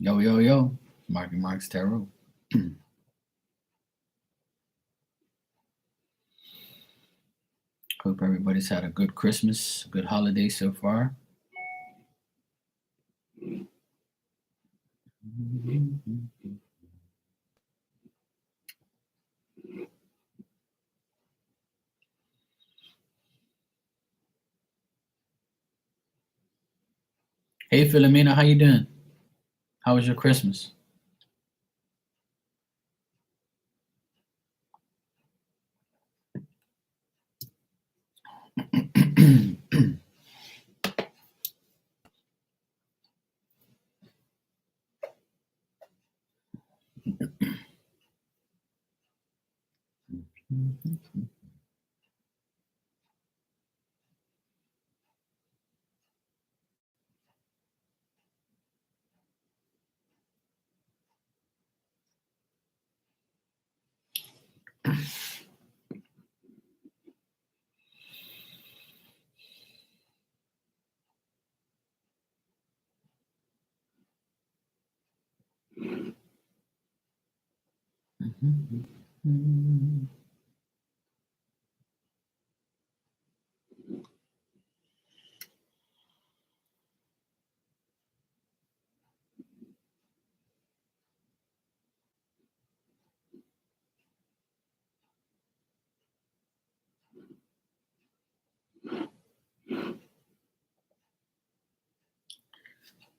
Yo, yo, yo. Marky Mark's Tarot. Hope everybody's had a good Christmas, good holiday so far. Hey, Philomena, how you doing? How was your Christmas?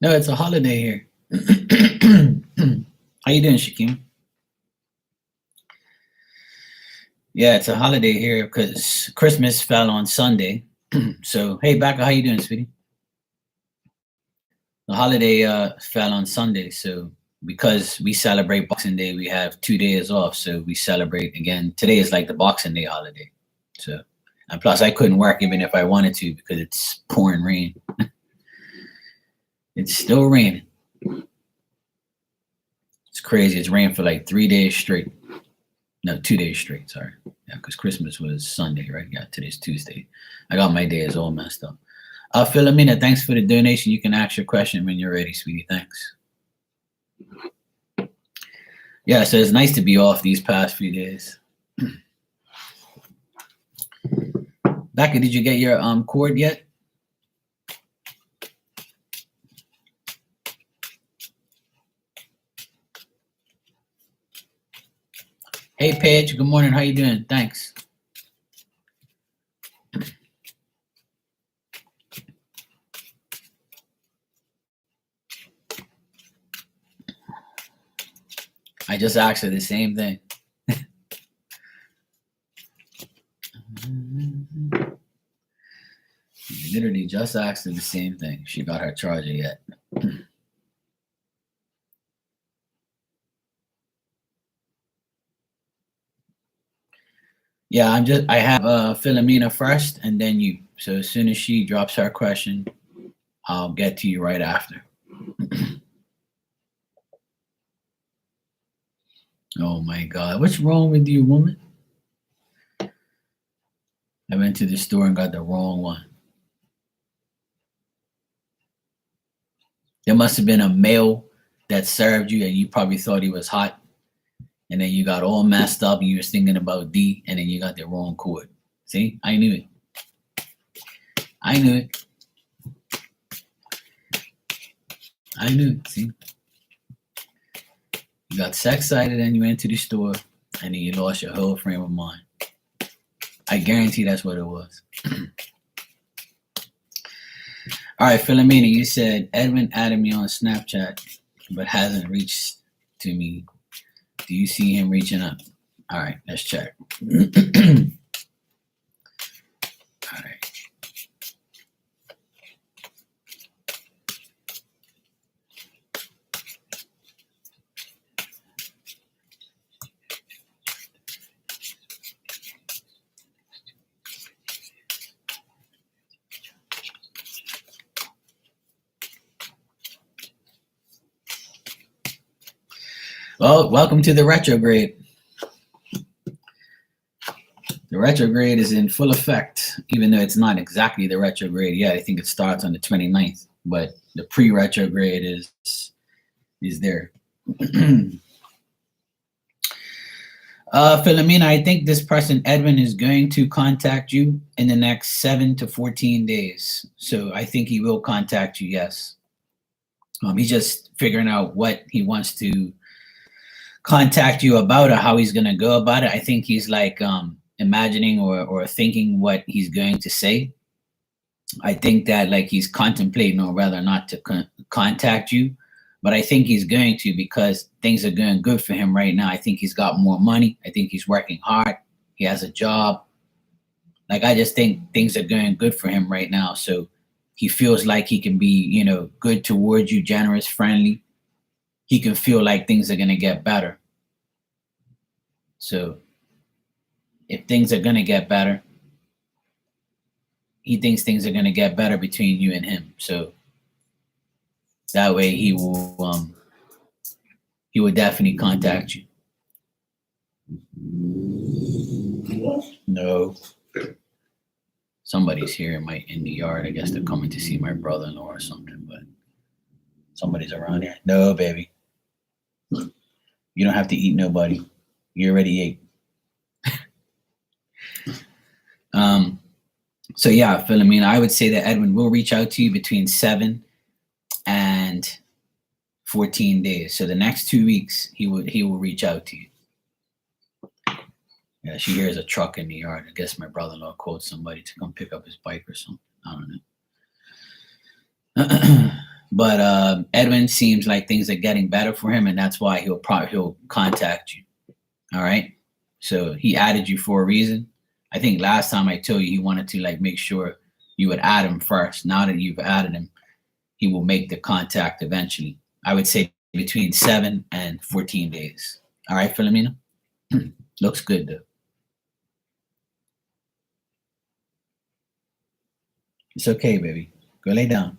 No, it's a holiday here. How you doing, Shakim? Yeah, it's a holiday here because Christmas fell on Sunday. So, hey, Becca, how you doing, sweetie? The holiday fell on Sunday, so because we celebrate Boxing Day, we have 2 days off. So we celebrate again. Today is like the Boxing Day holiday. So, and plus, I couldn't work even if I wanted to because it's pouring rain. It's still raining. It's crazy. It's rained for like 3 days straight. No, 2 days straight. Sorry. Yeah, because Christmas was Sunday, right? Yeah, today's Tuesday. I got my days all messed up. Philomena, thanks for the donation. You can ask your question when you're ready, sweetie. Thanks. Yeah, so it's nice to be off these past few days. Becca, did you get your cord yet? Hey, Paige. Good morning. How you doing? Thanks. I just asked her the same thing. Literally just asked her the same thing. She got her charger yet. Yeah, I have Philomena first and then you. So as soon as she drops her question, I'll get to you right after. Oh my God. What's wrong with you, woman? I went to the store and got the wrong one. There must have been a male that served you and you probably thought he was hot. And then you got all messed up and you was thinking about D and then you got the wrong cord. See? I knew it. I knew it. I knew it. See? You got sex excited and you went to the store and then you lost your whole frame of mind. I guarantee that's what it was. All right, Philomena, you said Edwin added me on Snapchat but hasn't reached to me. Do you see him reaching up? All right, let's check. All right. Well, welcome to the retrograde. The retrograde is in full effect, even though it's not exactly the retrograde yet. I think it starts on the 29th, but the pre-retrograde is is there. Philomena, I think this person, Edwin, is going to contact you in the next 7 to 14 days. So I think he will contact you, yes. He's just figuring out what he wants to contact you about or how he's going to go about it. I think he's like imagining or thinking what he's going to say. I think that like he's contemplating or rather not to contact you, but I think he's going to because things are going good for him right now. I think he's got more money. I think he's working hard. He has a job. Like I just think things are going good for him right now. So he feels like he can be, you know, good towards you, generous, friendly. He can feel like things are going to get better. So if things are going to get better, he thinks things are going to get better between you and him. So that way he will definitely contact you. No. Somebody's here in the yard. I guess they're coming to see my brother-in-law or something, but somebody's around here. No, baby. You don't have to eat nobody. You already ate. So yeah, Philomena, I would say that Edwin will reach out to you between 7 and 14 days. So the next 2 weeks, he will reach out to you. Yeah, she hears a truck in the yard. I guess my brother-in-law called somebody to come pick up his bike or something. I don't know. But Edwin seems like things are getting better for him, and that's why he'll contact you. All right. So he added you for a reason. I think last time I told you he wanted to like make sure you would add him first. Now that you've added him, he will make the contact eventually. I would say between 7 and 14 days. All right, Philomena? Looks good though. It's okay, baby. Go lay down.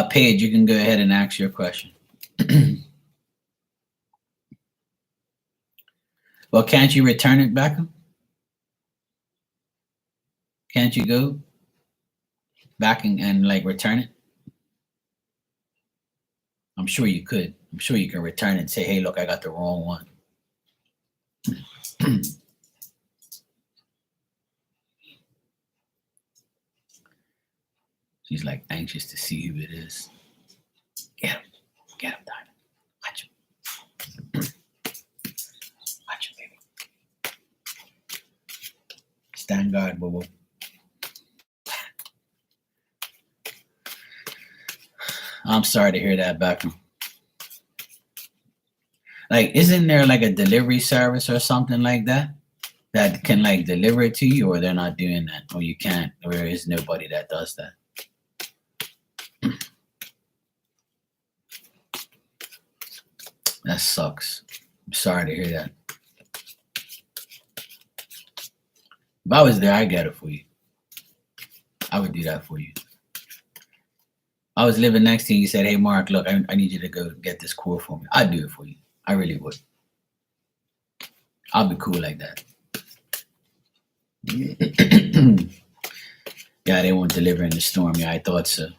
Paige, you can go ahead and ask your question. Well, can't you return it, Beckham? Can't you go back and like return it? I'm sure you could. I'm sure you can return it and say, hey, look, I got the wrong one. She's like anxious to see who it is. Get him, Diamond. Watch him. Watch him, baby. Stand guard, boo. I'm sorry to hear that, Beckham. Like, isn't there like a delivery service or something like that that can like deliver it to you, or they're not doing that, or you can't, or there is nobody that does that? That sucks. I'm sorry to hear that. If I was there, I'd get it for you. I would do that for you. I was living next to you. You said, hey, Mark, look, I need you to go get this core for me. I'd do it for you. I really would. I'll be cool like that. Yeah, they won't deliver in the storm. Yeah, I thought so.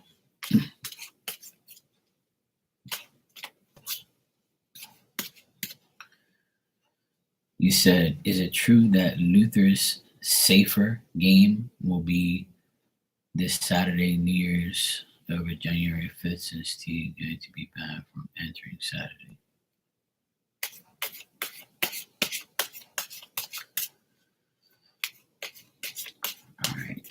You said, is it true that Luther's safer game will be this Saturday, New Year's, over January 5th, since Steve is going to be banned from entering Saturday? All right.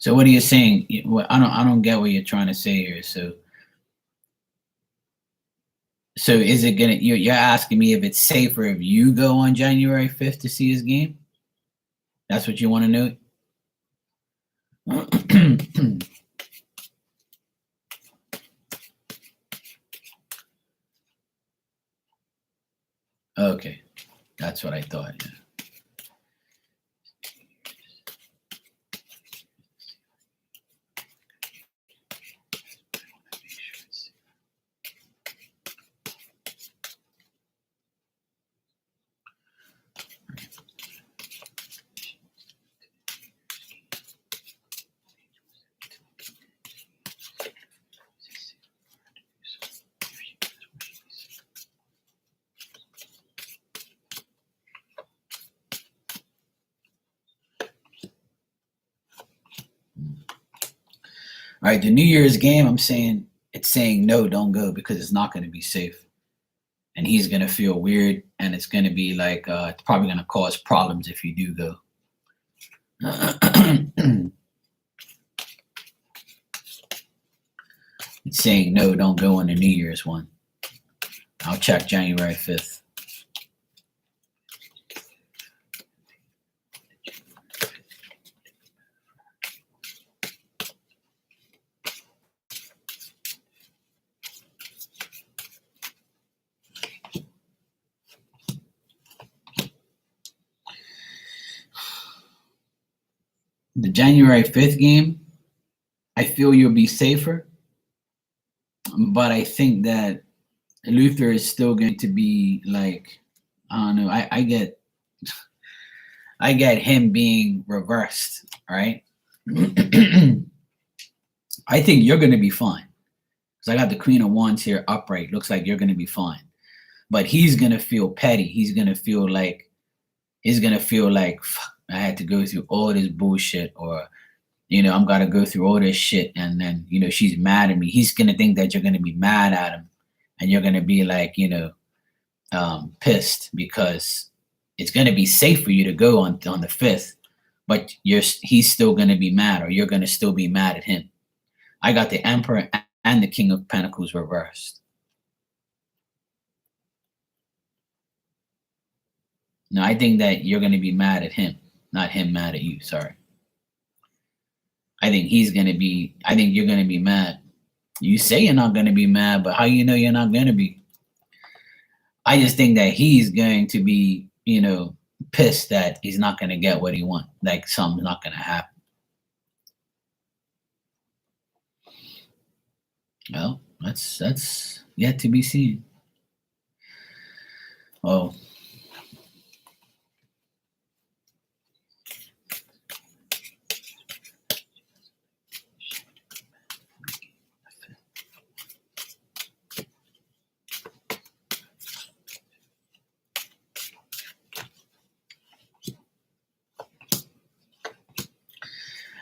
So what are you saying? I don't get what you're trying to say here. So is it gonna? You're asking me if it's safer if you go on January 5th to see his game? That's what you want to know? Okay, that's what I thought. Yeah. All right, the New Year's game, it's saying no, don't go because it's not going to be safe, and he's going to feel weird, and it's going to be like it's probably going to cause problems if you do go. It's saying no, don't go on the New Year's one. I'll check January 5th. The January 5th game, I feel you'll be safer, but I think that Luther is still going to be like, I don't know. I get him being reversed, right? I think you're going to be fine because I got the Queen of Wands here upright. Looks like you're going to be fine, but he's going to feel petty. He's going to feel like fuck, I had to go through all this bullshit, or I'm gonna go through all this shit, and then she's mad at me. He's gonna think that you're gonna be mad at him, and you're gonna be like pissed because it's gonna be safe for you to go on the 5th, but he's still gonna be mad, or you're gonna still be mad at him. I got the Emperor and the King of Pentacles reversed. No, I think that you're gonna be mad at him, not him mad at you. Sorry. I think you're going to be mad. You say you're not going to be mad, but how you know you're not going to be? I just think that he's going to be, pissed that he's not going to get what he wants. Like something's not going to happen. Well, that's yet to be seen. Oh.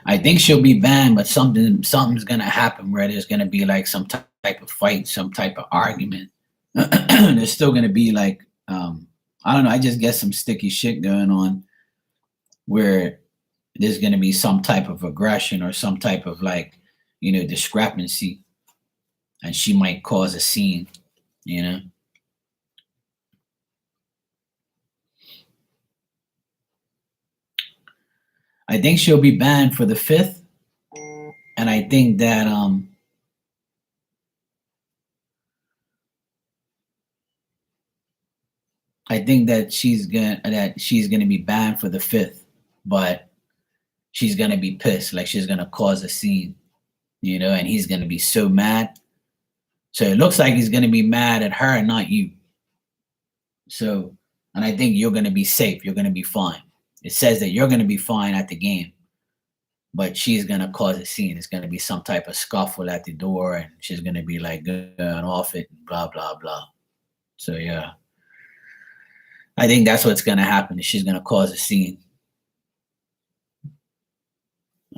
I think she'll be banned, but something's gonna happen where there's gonna be like some type of fight, some type of argument. There's still gonna be like I don't know. I just get some sticky shit going on where there's gonna be some type of aggression or some type of like discrepancy, and she might cause a scene. I think she'll be banned for the 5th, and I think that she's gonna be banned for the 5th, but she's gonna be pissed, like she's gonna cause a scene, and he's gonna be so mad. So it looks like he's gonna be mad at her and not you. So, and I think you're gonna be safe. You're gonna be fine. It says that you're going to be fine at the game, but she's going to cause a scene. It's going to be some type of scuffle at the door, and she's going to be like going off it, blah, blah, blah. So, yeah. I think that's what's going to happen. She's going to cause a scene.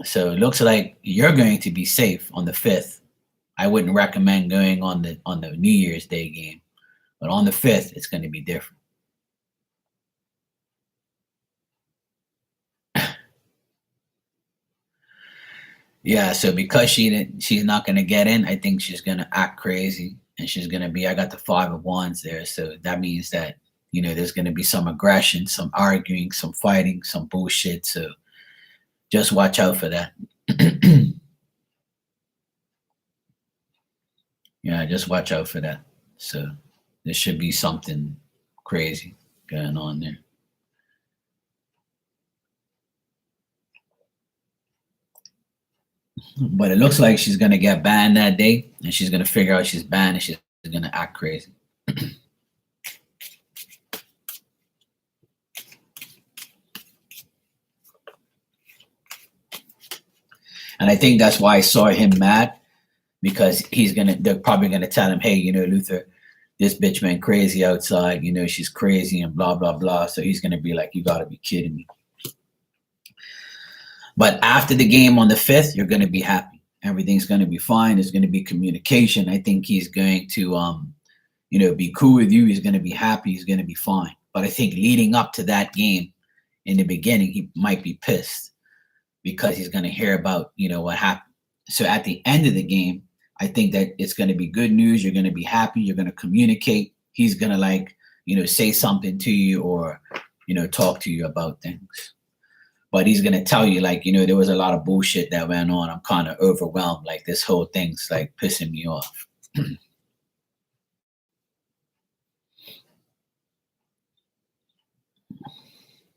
So it looks like you're going to be safe on the 5th. I wouldn't recommend going on the New Year's Day game, but on the 5th, it's going to be different. Yeah, so because she's not gonna get in, I think she's gonna act crazy, and she's gonna be. I got the 5 of Wands there, so that means that there's gonna be some aggression, some arguing, some fighting, some bullshit. So just watch out for that. Yeah, just watch out for that. So there should be something crazy going on there. But it looks like she's gonna get banned that day, and she's gonna figure out she's banned, and she's gonna act crazy. And I think that's why I saw him mad, because they're probably gonna tell him, hey, Luther, this bitch went crazy outside, she's crazy and blah, blah, blah. So he's gonna be like, you gotta be kidding me. But after the game on the 5th, you're gonna be happy. Everything's going to be fine. There's going to be communication. I think he's going to, be cool with you. He's going to be happy. He's going to be fine. But I think leading up to that game, in the beginning, he might be pissed because he's going to hear about, what happened. So at the end of the game, I think that it's going to be good news. You're going to be happy. You're going to communicate. He's going to say something to you or, talk to you about things. But he's going to tell you, there was a lot of bullshit that went on. I'm kind of overwhelmed. Like, this whole thing's, pissing me off.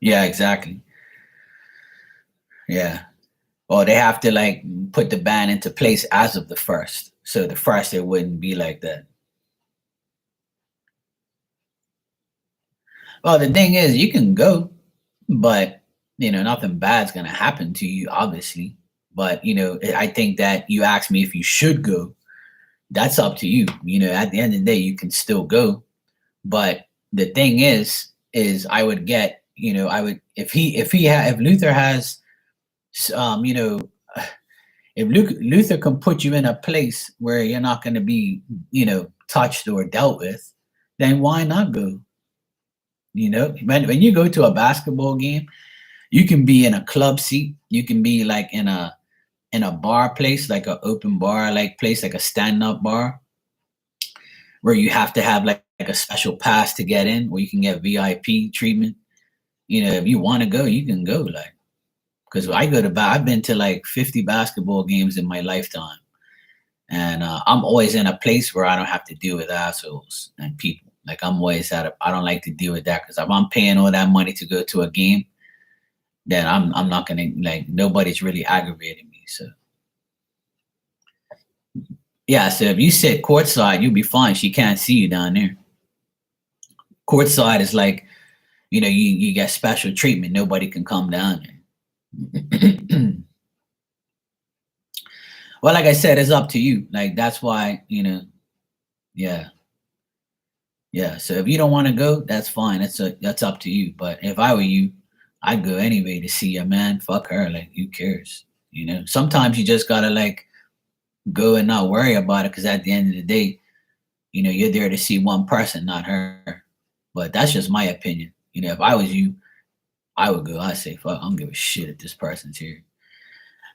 Yeah, exactly. Yeah. Or they have to, put the ban into place as of the first. So the first, it wouldn't be like that. Well, the thing is, you can go, but nothing bad's gonna happen to you, obviously. But I think that you asked me if you should go. That's up to you. At the end of the day, you can still go. But the thing is I would get, I would if Luther has, um, you know, if Luther can put you in a place where you're not going to be, touched or dealt with, then why not go? When you go to a basketball game, you can be in a club seat, you can be in a bar place, like an open bar like place, like a stand-up bar, where you have to have like a special pass to get in, where you can get VIP treatment. If you want to go, you can go. Because I've been to like 50 basketball games in my lifetime, and I'm always in a place where I don't have to deal with assholes and people. Like, I'm always I don't like to deal with that, because if I'm paying all that money to go to a game, then I'm not gonna, nobody's really aggravating me. So yeah, so if you sit courtside, you'll be fine. She can't see you down there. Courtside is like, you get special treatment. Nobody can come down there. Well, like I said, it's up to you. Like, that's why, yeah. Yeah. So if you don't want to go, that's fine. That's up to you. But if I were you, I'd go anyway to see your man. Fuck her. Like, who cares? Sometimes you just gotta go and not worry about it, because at the end of the day, you're there to see one person, not her. But that's just my opinion. If I was you, I would go. I'd say, fuck, I don't give a shit if this person's here.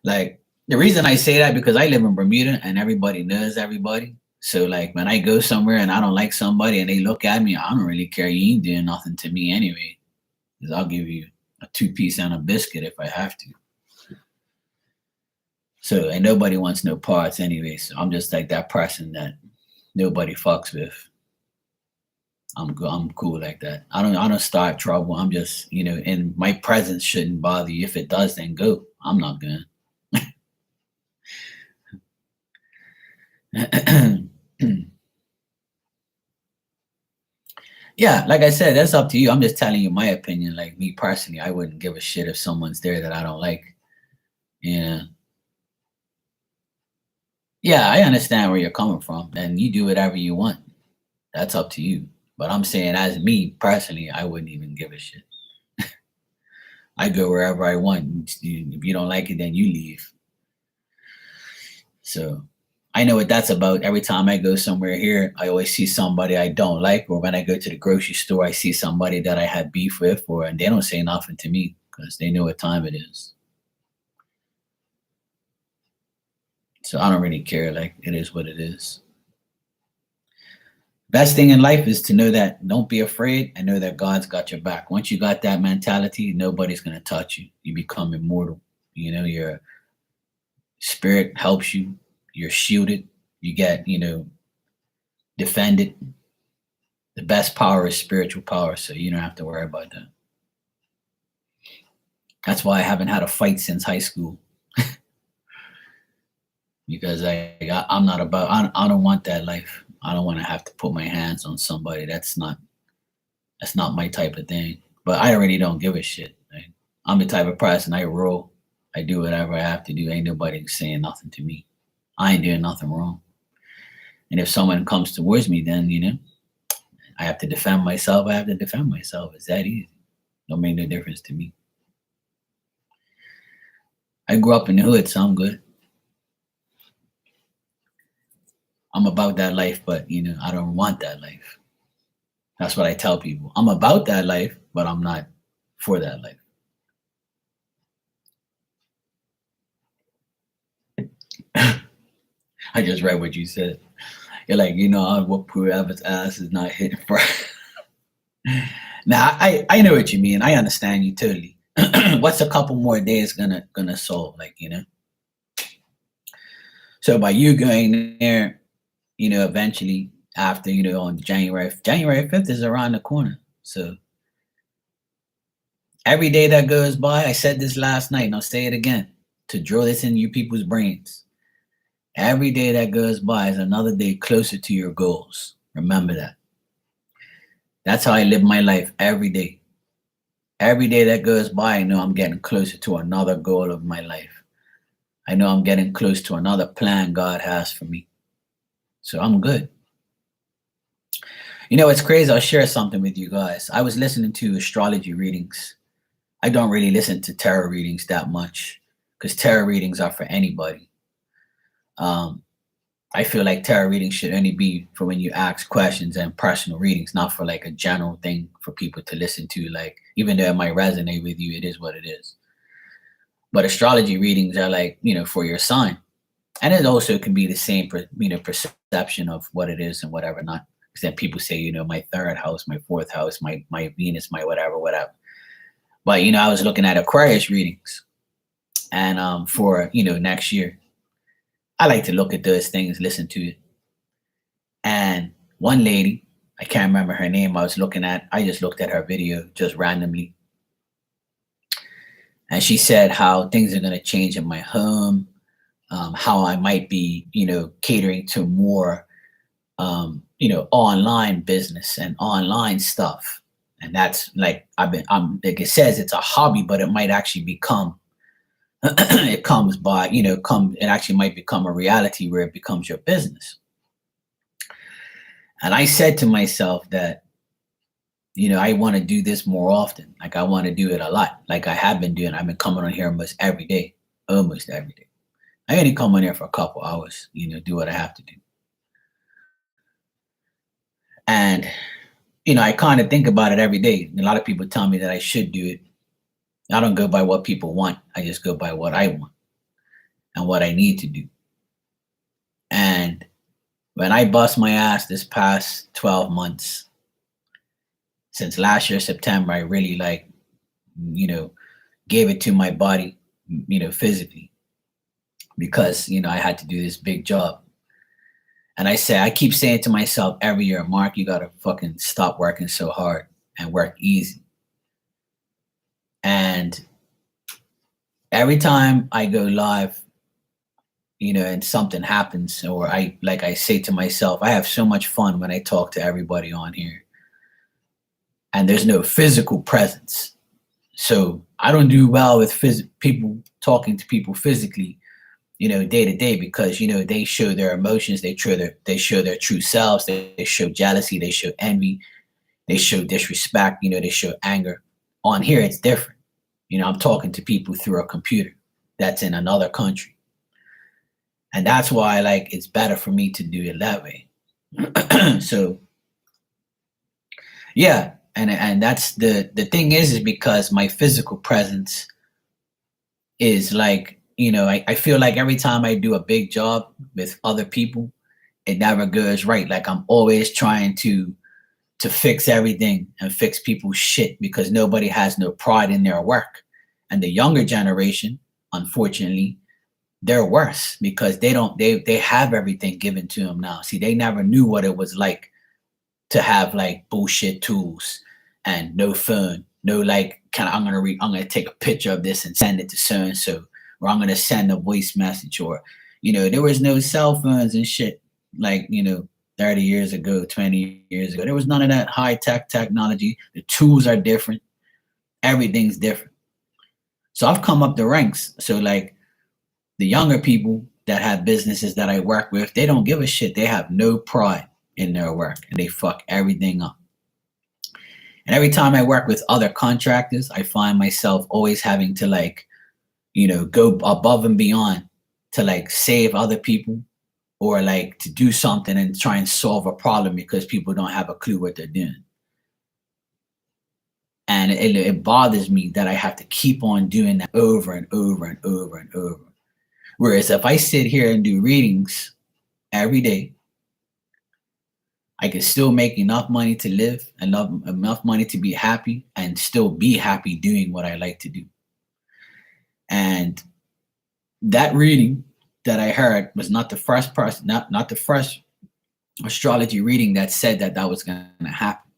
Like, the reason I say that, because I live in Bermuda and everybody knows everybody. So, like, when I go somewhere and I don't like somebody and they look at me, I don't really care. You ain't doing nothing to me anyway. Because I'll give you a 2-piece and a biscuit if I have to. So, and nobody wants no parts anyway. So I'm just like that person that nobody fucks with. I'm cool like that. I don't start trouble. I'm just, and my presence shouldn't bother you. If it does, then go. I'm not gonna. Yeah, like I said, that's up to you. I'm just telling you my opinion. Like, me personally, I wouldn't give a shit if someone's there that I don't like. Yeah. Yeah, I understand where you're coming from, and you do whatever you want. That's up to you. But I'm saying, as me personally, I wouldn't even give a shit. I go wherever I want. If you don't like it, then you leave. So I know what that's about. Every time I go somewhere here, I always see somebody I don't like, or when I go to the grocery store, I see somebody that I had beef with, and they don't say nothing to me because they know what time it is. So I don't really care. Like, it is what it is. Best thing in life is to know that, don't be afraid, and know that God's got your back. Once you got that mentality, nobody's going to touch you. You become immortal. Your spirit helps you. You're shielded. You get, defended. The best power is spiritual power, so you don't have to worry about that. That's why I haven't had a fight since high school. Because I'm not about, I don't want that life. I don't want to have to put my hands on somebody. That's not my type of thing. But I already don't give a shit. Like, I'm the type of person, I roll. I do whatever I have to do. Ain't nobody saying nothing to me. I ain't doing nothing wrong. And if someone comes towards me, then, I have to defend myself. I have to defend myself. It's that easy. Don't make no difference to me. I grew up in the hood, so I'm good. about that life, but you know, I don't want that life. That's what I tell people. I'm about that life, but I'm not for that life. I just read what you said. You're like, you know, I whoop whoever's ass is not hitting first. Now, I know what you mean. I understand you totally. What's a couple more days gonna solve? Like, you know. So by you going there, you know, eventually after, you know, on January 5th is around the corner. So every day that goes by, I said this last night, and I'll say it again to drill this in you people's brains. Every day that goes by is another day closer to your goals. Remember that. That's how I live my life every day. Every day that goes by, I know I'm getting closer to another goal of my life. I know I'm getting close to another plan God has for me. So I'm good. You know, it's crazy. I'll share something with you guys. I was listening to astrology readings. I don't really listen to tarot readings that much because tarot readings are for anybody. I feel like tarot readings should only be for when you ask questions and personal readings, not for like a general thing for people to listen to. Like, even though it might resonate with you, it is what it is. But astrology readings are like, you know, for your sign. And it also can be the same, you know, perception of what it is and whatever not. Because then people say, you know, my third house, my fourth house, my Venus, my whatever. But, you know, I was looking at Aquarius readings and for, you know, next year. I like to look at those things, listen to it. And one lady, I can't remember her name, I just looked at her video just randomly. And she said how things are going to change in my home, how I might be, you know, catering to more, you know, online business and online stuff. And that's like, like it says, it's a hobby, but it might actually become it comes by, you know, it actually might become a reality where it becomes your business. And I said to myself that, you know, I want to do this more often. Like I want to do it a lot. Like I have been doing. I've been coming on here almost every day. I only come on here for a couple hours, you know, do what I have to do. And, you know, I kind of think about it every day. A lot of people tell me that I should do it. I don't go by what people want. I just go by what I want and what I need to do. And when I bust my ass this past 12 months, since last year, September, I really like, you know, gave it to my body, you know, physically, because, you know, I had to do this big job. And I keep saying to myself every year, Mark, you got to fucking stop working so hard and work easy. And every time I go live, you know, and something happens, or I say to myself, I have so much fun when I talk to everybody on here. And there's no physical presence. So I don't do well with people talking to people physically, you know, day to day, because, you know, they show their emotions, they show their true selves, they show jealousy, they show envy, they show disrespect, you know, they show anger. On here, it's different. You know, I'm talking to people through a computer that's in another country. And that's why, like, it's better for me to do it that way. So, yeah. And that's the thing is because my physical presence is like, you know, I feel like every time I do a big job with other people, it never goes right. Like I'm always trying to fix everything and fix people's shit because nobody has no pride in their work. And the younger generation, unfortunately, they're worse because they have everything given to them now. See, they never knew what it was like to have like bullshit tools and no phone, no like I'm gonna take a picture of this and send it to so and so, or I'm gonna send a voice message, or, you know, there was no cell phones and shit like, you know, 30 years ago, 20 years ago. There was none of that high tech technology. The tools are different. Everything's different. So I've come up the ranks. So like the younger people that have businesses that I work with, they don't give a shit. They have no pride in their work and they fuck everything up. And every time I work with other contractors, I find myself always having to like, you know, go above and beyond to like save other people or like to do something and try and solve a problem because people don't have a clue what they're doing. And it bothers me that I have to keep on doing that over and over and over and over. Whereas if I sit here and do readings every day, I can still make enough money to live, enough money to be happy, and still be happy doing what I like to do. And that reading that I heard was not the first person, not the first astrology reading that said that that was going to happen.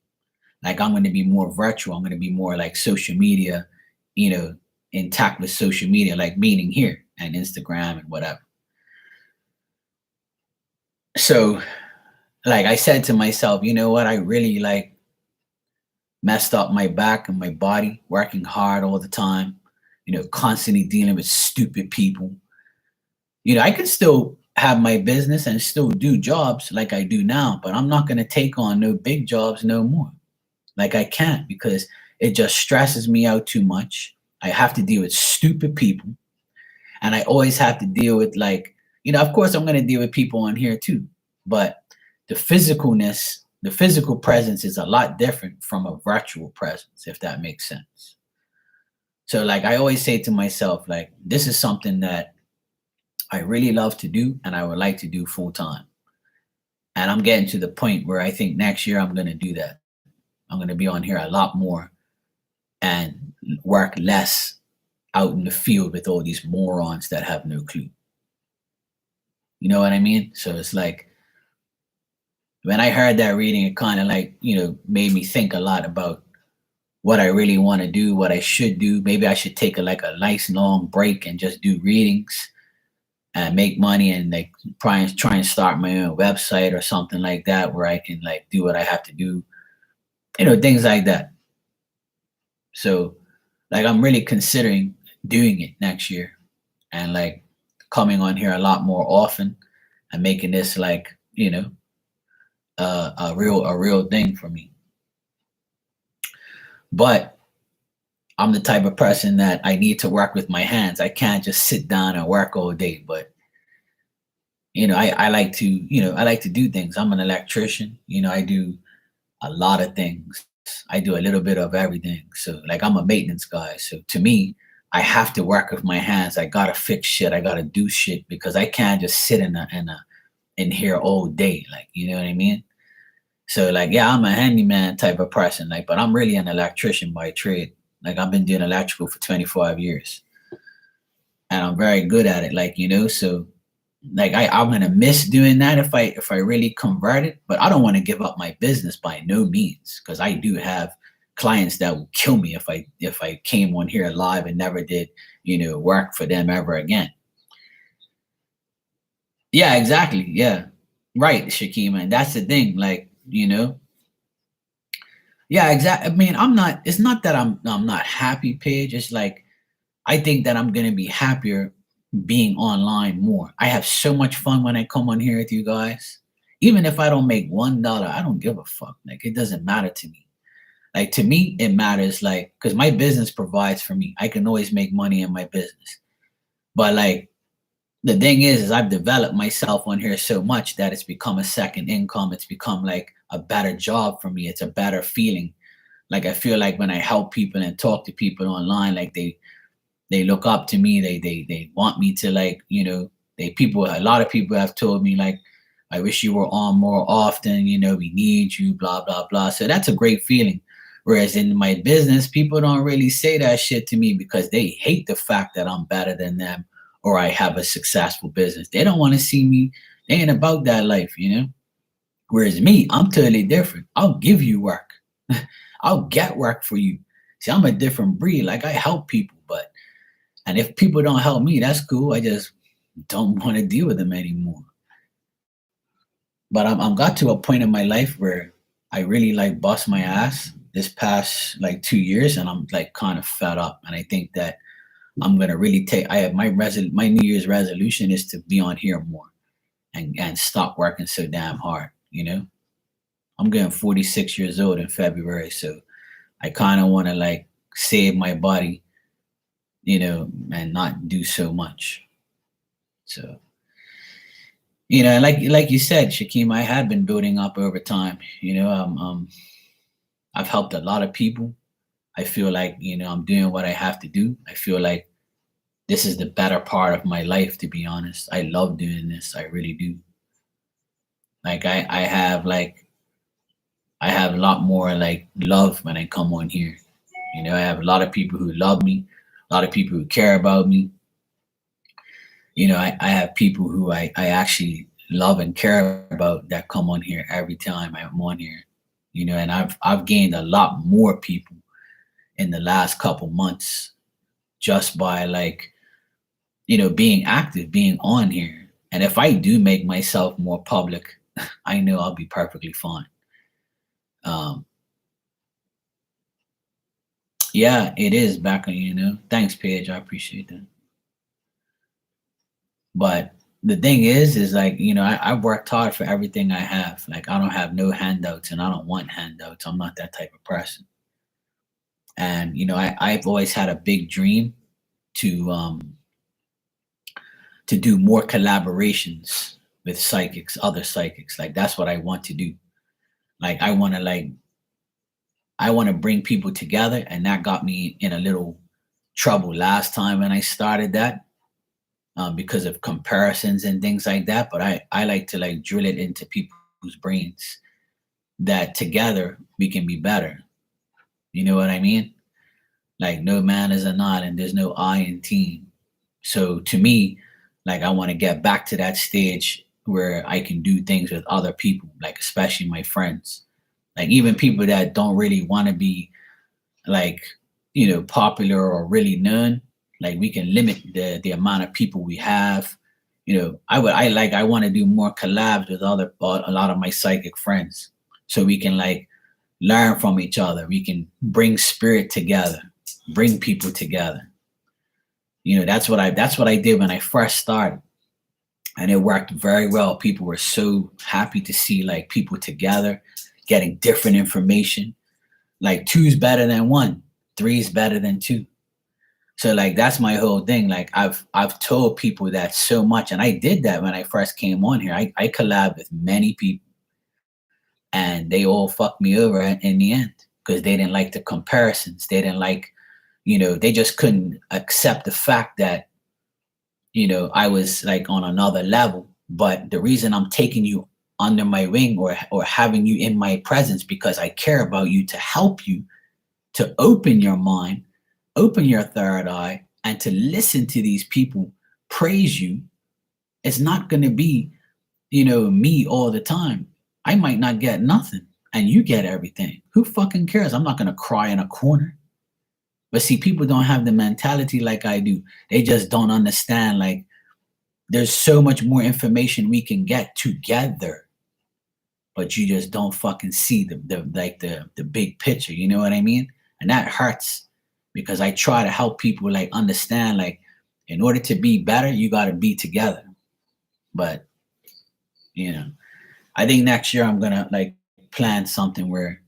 Like I'm going to be more virtual. I'm going to be more like social media, you know, intact with social media, like meaning here and Instagram and whatever. So, like I said to myself, you know what? I really like messed up my back and my body, working hard all the time, you know, constantly dealing with stupid people. You know, I could still have my business and still do jobs like I do now, but I'm not going to take on no big jobs no more. Like I can't because it just stresses me out too much. I have to deal with stupid people, and I always have to deal with like, you know, of course I'm going to deal with people on here too, but the physicalness, the physical presence is a lot different from a virtual presence, if that makes sense. So like I always say to myself, like this is something that I really love to do and I would like to do full time. And I'm getting to the point where I think next year I'm going to do that. I'm going to be on here a lot more and work less out in the field with all these morons that have no clue. You know what I mean? So it's like when I heard that reading, it kind of like, you know, made me think a lot about what I really want to do, what I should do. Maybe I should take like a nice long break and just do readings and make money and like try and start my own website or something like that where I can like do what I have to do, you know, things like that. So like I'm really considering doing it next year and like coming on here a lot more often and making this like, you know, a real thing for me. But I'm the type of person that I need to work with my hands. I can't just sit down and work all day. But you know, I like to, you know, I like to do things. I'm an electrician. You know, I do a lot of things. I do a little bit of everything. So like I'm a maintenance guy. So to me, I have to work with my hands. I gotta fix shit. I gotta do shit because I can't just sit in here all day. Like, you know what I mean? So like, yeah, I'm a handyman type of person. Like, but I'm really an electrician by trade. Like I've been doing electrical for 25 years and I'm very good at it. Like, you know, so like I'm gonna miss doing that if I really convert it, but I don't want to give up my business by no means because I do have clients that will kill me if I came on here live and never did, you know, work for them ever again. Yeah, exactly. Yeah. Right, Shakima. And that's the thing, like, you know, yeah, exactly. I mean, it's not that I'm not happy, Paige. It's like I think that I'm gonna be happier being online more. I have so much fun when I come on here with you guys. Even if I don't make $1, I don't give a fuck. Like it doesn't matter to me. Like to me, it matters like because my business provides for me. I can always make money in my business. But like the thing is I've developed myself on here so much that it's become a second income. It's become like a better job for me. It's a better feeling. Like I feel like when I help people and talk to people online, like they look up to me. They want me to like, you know, a lot of people have told me like, I wish you were on more often, you know, we need you, blah, blah, blah. So that's a great feeling. Whereas in my business, people don't really say that shit to me because they hate the fact that I'm better than them or I have a successful business. They don't want to see me. They ain't about that life, you know? Whereas me, I'm totally different. I'll give you work. I'll get work for you. See, I'm a different breed. Like I help people, but and if people don't help me, that's cool. I just don't want to deal with them anymore. But I'm got to a point in my life where I really like bust my ass this past like 2 years, and I'm like kind of fed up. And I think that I'm gonna really take. I have my New Year's resolution is to be on here more and stop working so damn hard. You know, I'm getting 46 years old in February, so I kind of want to like save my body, you know, and not do so much. So You know, like you said, Shakim, I had been building up over time. You know, I've helped a lot of people. I feel like, I'm doing what I have to do. I feel like this is the better part of my life, to be honest. I love doing this. I really do. Like I have a lot more like love when I come on here. You know, I have a lot of people who love me, a lot of people who care about me. You know, I have people who I actually love and care about that come on here every time I'm on here. You know, and I've gained a lot more people in the last couple months just by like, being active, being on here. And if I do make myself more public, I know I'll be perfectly fine. Um, yeah, it is back on, Thanks, Paige. I appreciate that. But the thing is like, I've worked hard for everything I have. Like, I don't have no handouts and I don't want handouts. I'm not that type of person. And, I've always had a big dream to to do more collaborations with psychics, other psychics. Like that's what I want to do. Like I want to bring people together, and that got me in a little trouble last time when I started that, because of comparisons and things like that. But I like to like drill it into people's brains that together we can be better. You know what I mean? Like no man is an island. There's no I in team. So to me, like I want to get back to that stage where I can do things with other people, like especially my friends, like even people that don't really want to be like, popular or really known. Like we can limit the amount of people we have. I want to do more collabs with a lot of my psychic friends, so we can like learn from each other. We can bring spirit together, bring people together. That's what I did when I first started, and it worked very well. People were so happy to see like people together, getting different information. Like two's better than one, three's better than two. So like that's my whole thing. Like I've told people that so much, and I did that when I first came on here. I collabed with many people, and they all fucked me over in the end because they didn't like the comparisons. They didn't like, they just couldn't accept the fact that, I was like on another level. But the reason I'm taking you under my wing, or having you in my presence, because I care about you, to help you to open your mind, open your third eye, and to listen to these people praise you. It's not going to be, me all the time. I might not get nothing and you get everything. Who fucking cares? I'm not going to cry in a corner. But see, people don't have the mentality like I do. They just don't understand. Like, there's so much more information we can get together, but you just don't fucking see the big picture. You know what I mean? And that hurts, because I try to help people like understand, like, in order to be better, you got to be together. But I think next year I'm gonna like plan something where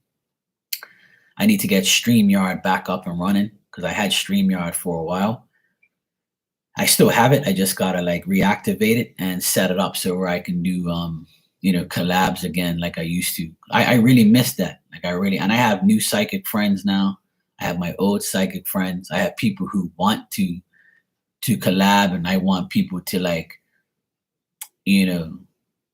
I need to get StreamYard back up and running, because I had StreamYard for a while. I still have it. I just gotta like reactivate it and set it up so where I can do collabs again like I used to. I really miss that. Like and I have new psychic friends now. I have my old psychic friends. I have people who want to collab, and I want people to like,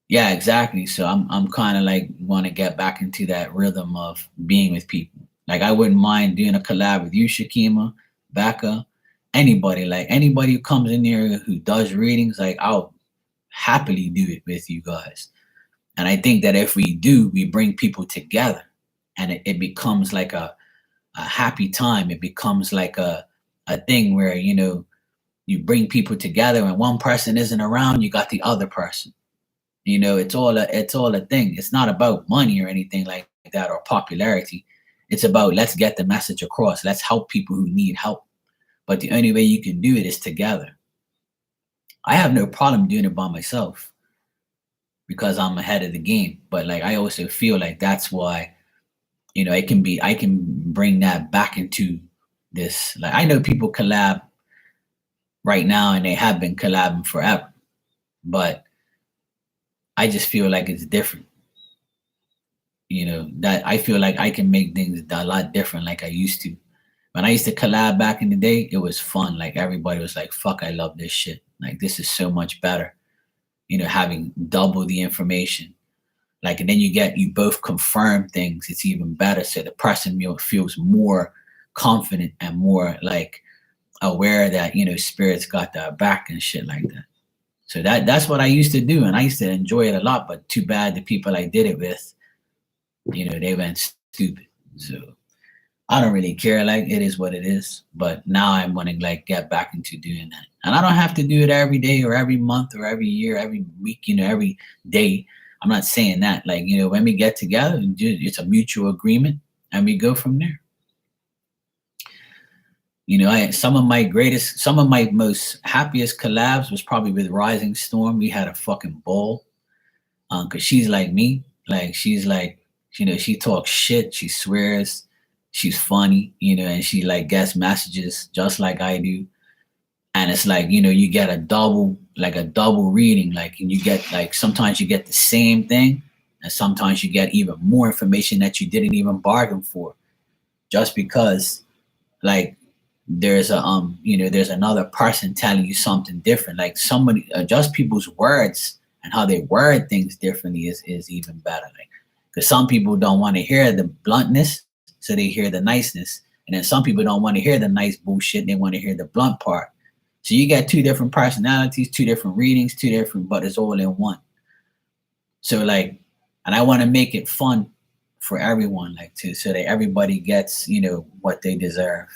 yeah, exactly. So I'm kind of like want to get back into that rhythm of being with people. Like I wouldn't mind doing a collab with you, Shakima, Becca, anybody. Like anybody who comes in here who does readings, like I'll happily do it with you guys. And I think that if we do, we bring people together, and it becomes like a happy time. It becomes like a thing where, you bring people together, and one person isn't around, you got the other person. It's all a thing. It's not about money or anything like that, or popularity. It's about, let's get the message across. Let's help people who need help. But the only way you can do it is together. I have no problem doing it by myself because I'm ahead of the game. But like I also feel like that's why, I can bring that back into this. Like I know people collab right now, and they have been collabing forever. But I just feel like it's different. That I feel like I can make things a lot different like I used to. When I used to collab back in the day, it was fun. Like everybody was like, fuck, I love this shit. Like this is so much better. Having double the information. Like, and then you both confirm things, it's even better. So the person feels more confident and more like aware that, spirits got their back and shit like that. So that's what I used to do. And I used to enjoy it a lot, but too bad the people I did it with, they went stupid. So I don't really care. Like it is what it is. But now I'm gonna like get back into doing that. And I don't have to do it every day or every month or every year, every week, every day. I'm not saying that. Like, when we get together, it's a mutual agreement and we go from there. Some of my most happiest collabs was probably with Rising Storm. We had a fucking ball. Cause she's like me. Like she's like, she talks shit, she swears, she's funny, and she like gets messages just like I do. And it's like, you get a double reading, like, and you get like, sometimes you get the same thing, and sometimes you get even more information that you didn't even bargain for, just because like there's there's another person telling you something different. Like somebody, just people's words and how they word things differently is even better. Like, because some people don't want to hear the bluntness, so they hear the niceness, and then some people don't want to hear the nice bullshit, they want to hear the blunt part. So you get two different personalities, two different readings, two different, but it's all in one. So like, and I want to make it fun for everyone, like so that everybody gets, what they deserve.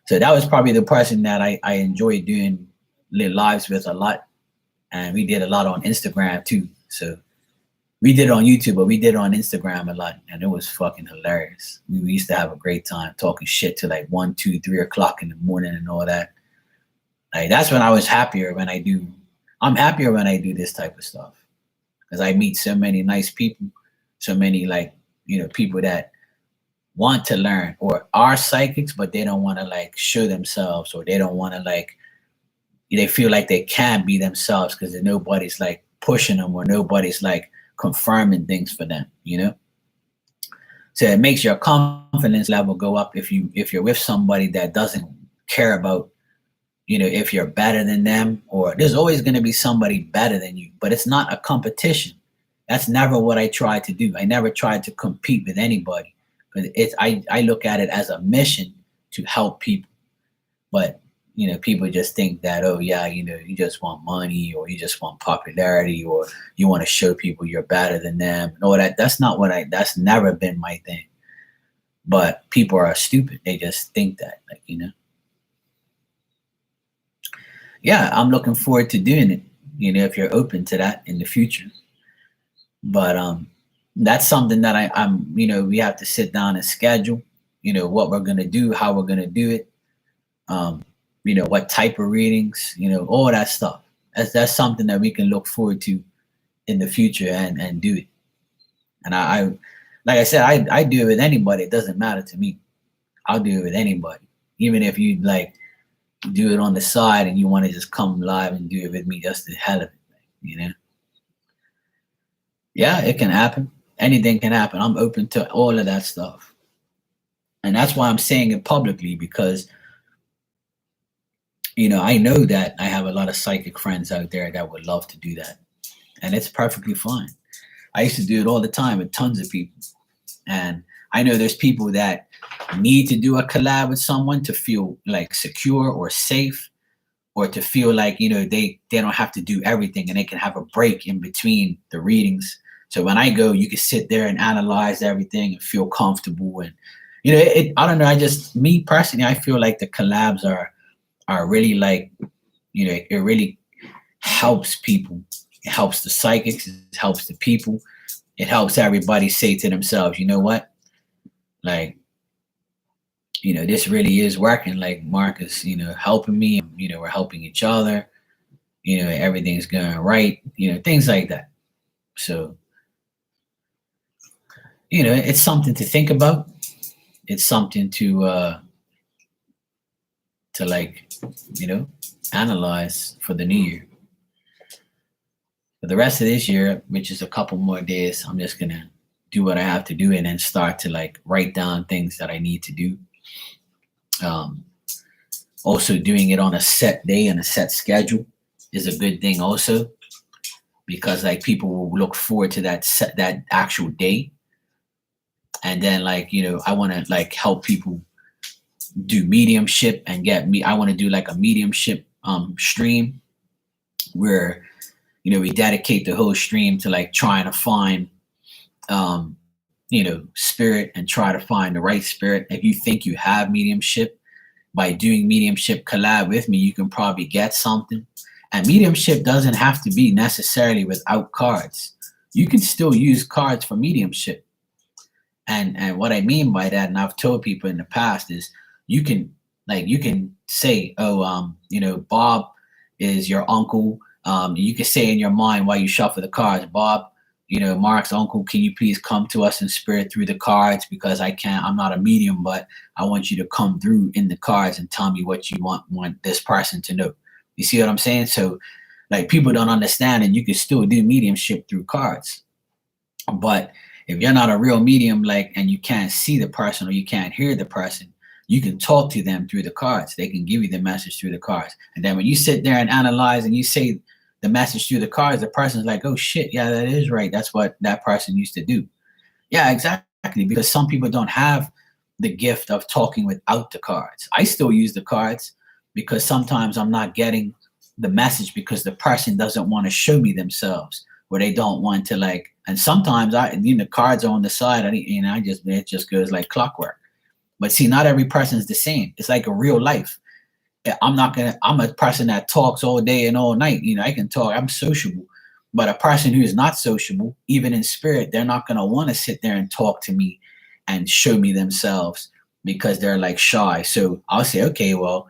So that was probably the person that I enjoyed doing lives with a lot. And we did a lot on Instagram too. So we did it on YouTube, but we did it on Instagram a lot. And it was fucking hilarious. We used to have a great time talking shit to like 1, 2, 3 o'clock in the morning and all that. Like that's when I was happier I'm happier when I do this type of stuff. Because I meet so many nice people, so many like, people that want to learn or are psychics, but they don't want to like show themselves, or they don't want to like, they feel like they can't be themselves because nobody's like pushing them, or nobody's like confirming things for them, So it makes your confidence level go up if you're with somebody that doesn't care about, if you're better than them, or there's always going to be somebody better than you, but it's not a competition. That's never what I tried to do. I never tried to compete with anybody. But I look at it as a mission to help people. But people just think that, oh yeah, you just want money, or you just want popularity, or you want to show people you're better than them. No, that's not that's never been my thing. But people are stupid. They just think that, like, Yeah, I'm looking forward to doing it, if you're open to that in the future. But that's something that I'm, we have to sit down and schedule, what we're gonna do, how we're gonna do it, what type of readings, all that stuff. That's something that we can look forward to in the future and do it. And I like I said, I do it with anybody. It doesn't matter to me. I'll do it with anybody, even if you like do it on the side and you want to just come live and do it with me just the hell of it, Yeah, it can happen. Anything can happen. I'm open to all of that stuff. And that's why I'm saying it publicly, because I know that I have a lot of psychic friends out there that would love to do that. And it's perfectly fine. I used to do it all the time with tons of people. And I know there's people that need to do a collab with someone to feel like secure or safe, or to feel like, they don't have to do everything and they can have a break in between the readings. So when I go, you can sit there and analyze everything and feel comfortable. And, I don't know. Me personally, I feel like the collabs are really like, it really helps people. It helps the psychics. It helps the people. It helps everybody say to themselves, you know what? Like, this really is working. Like Marcus, helping me, we're helping each other, everything's going right, things like that. So, it's something to think about. It's something to like, analyze for the new year. For the rest of this year, which is a couple more days, I'm just gonna do what I have to do and then start to like write down things that I need to do. Um, Also, doing it on a set day and a set schedule is a good thing also, because like people will look forward to that actual day. And then like, I want to like help people do mediumship and get me. I want to do like a mediumship stream where, we dedicate the whole stream to like trying to find um spirit, and try to find the right spirit. If you think you have mediumship, by doing mediumship collab with me, you can probably get something. And mediumship doesn't have to be necessarily without cards. You can still use cards for mediumship. And what I mean by that, and I've told people in the past, is you can say, oh, Bob is your uncle. You can say in your mind while you shuffle the cards, Bob, Mark's uncle, can you please come to us in spirit through the cards? Because I'm not a medium, but I want you to come through in the cards and tell me what you want this person to know. You see what I'm saying? So like people don't understand, and you can still do mediumship through cards. But if you're not a real medium, like, and you can't see the person or you can't hear the person, you can talk to them through the cards. They can give you the message through the cards. And then when you sit there and analyze and you say the message through the cards, the person's like, oh shit, yeah, that is right. That's what that person used to do. Yeah, exactly. Because some people don't have the gift of talking without the cards. I still use the cards because sometimes I'm not getting the message because the person doesn't want to show me themselves, or they don't want to like. And sometimes the cards are on the side. It just goes like clockwork. But see, not every person is the same. It's like a real life. I'm a person that talks all day and all night. I can talk, I'm sociable. But a person who is not sociable, even in spirit, they're not going to want to sit there and talk to me and show me themselves because they're like shy. So I'll say, okay, well,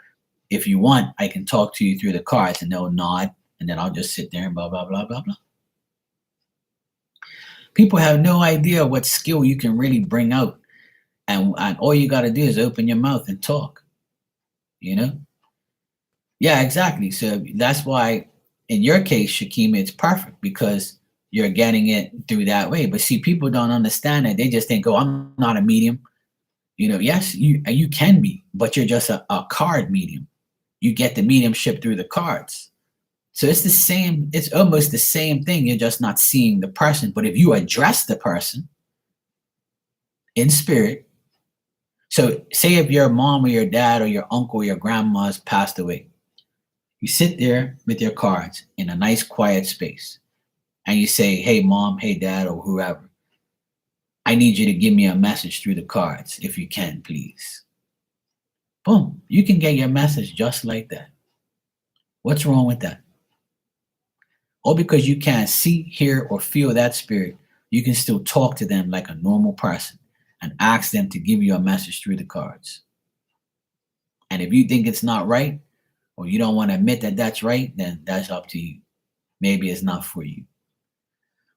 if you want, I can talk to you through the cards, and they'll nod, and then I'll just sit there and blah, blah, blah, blah, blah. People have no idea what skill you can really bring out. And all you got to do is open your mouth and talk, Yeah, exactly. So that's why in your case, Shakima, it's perfect because you're getting it through that way. But see, people don't understand that. They just think, oh, I'm not a medium. Yes, you can be, but you're just a card medium. You get the mediumship through the cards. So it's the same, it's almost the same thing. You're just not seeing the person. But if you address the person in spirit, so say if your mom or your dad or your uncle or your grandma has passed away, you sit there with your cards in a nice quiet space and you say, hey, mom, hey, dad, or whoever, I need you to give me a message through the cards if you can, please. Boom, you can get your message just like that. What's wrong with that? Or because you can't see, hear, or feel that spirit, you can still talk to them like a normal person and ask them to give you a message through the cards. And if you think it's not right, or you don't want to admit that that's right, then that's up to you. Maybe it's not for you.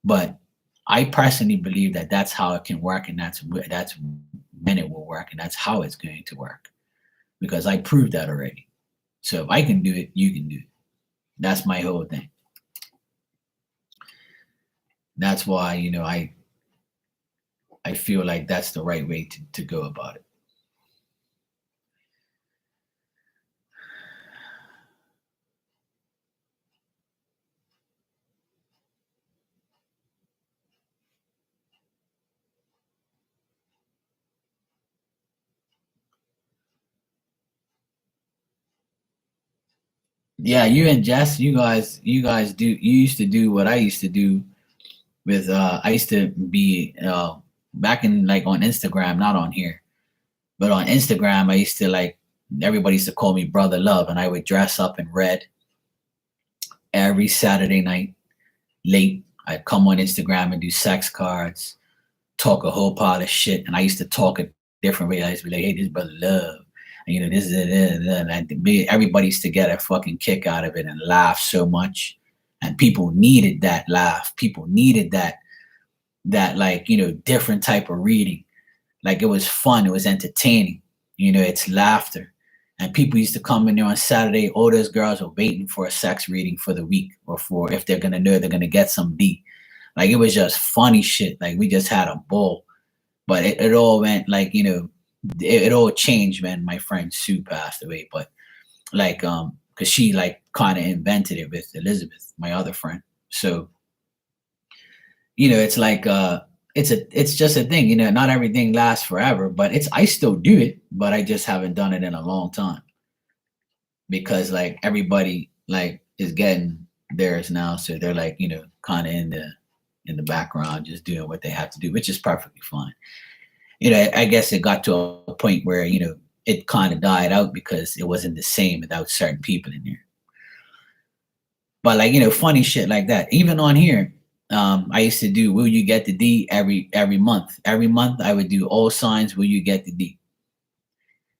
But I personally believe that that's how it can work, and that's when it will work, and that's how it's going to work. Because I proved that already. So if I can do it, you can do it. That's my whole thing. That's why, I feel like that's the right way to go about it. Yeah, you and Jess, you guys you used to do what I used to do with I used to be back in like on Instagram, not on here, but on Instagram I used to like, everybody used to call me Brother Love, and I would dress up in red every Saturday night late. I'd come on Instagram and do sex cards, talk a whole pile of shit, and I used to talk a different way. I used to be like, hey, this Brother Love. And, this is it, and everybody used to get a fucking kick out of it and laugh so much. And people needed that laugh. People needed that like, different type of reading. Like it was fun. It was entertaining. It's laughter. And people used to come in there on Saturday. All those girls were waiting for a sex reading for the week, or for if they're gonna know they're gonna get some D. Like, it was just funny shit. Like, we just had a ball. But it all went like, it all changed when my friend Sue passed away. But like, because she like kind of invented it with Elizabeth, my other friend. So, it's like, it's just a thing. Not everything lasts forever, but I still do it, but I just haven't done it in a long time, because like everybody like is getting theirs now, so they're like, kind of in the background, just doing what they have to do, which is perfectly fine. I guess it got to a point where, it kind of died out because it wasn't the same without certain people in there. But like, funny shit like that. Even on here, I used to do "Will you get the D" every month. Every month I would do all signs "Will you get the D."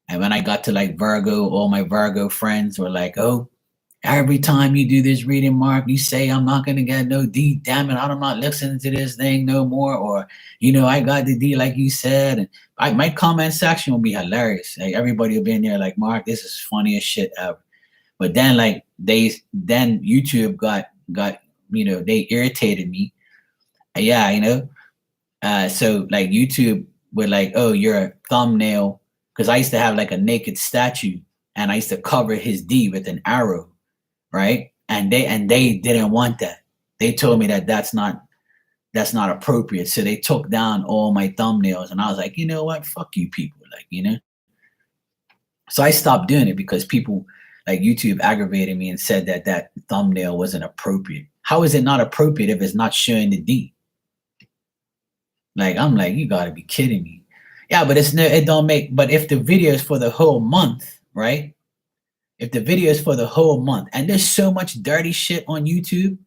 And when I got to like Virgo, all my Virgo friends were like, "Oh, every time you do this reading, Mark, you say I'm not gonna get no D. Damn it, I'm not listening to this thing no more." Or, I got the D like you said. And my comment section will be hilarious. Like, everybody will be in there like, "Mark, this is funniest shit ever." But then like then YouTube got they irritated me. Yeah, so like YouTube would like, "Oh, your thumbnail," because I used to have like a naked statue, and I used to cover his D with an arrow, right? And they didn't want that. They told me that that's not appropriate. So they took down all my thumbnails, and I was like, you know what? Fuck you people, like. So I stopped doing it because people like YouTube aggravated me and said that that thumbnail wasn't appropriate. How is it not appropriate if it's not showing the D? Like, I'm like, you gotta be kidding me. Yeah, but it don't make. But if the video is for the whole month, right? If the video is for the whole month, and there's so much dirty shit on YouTube,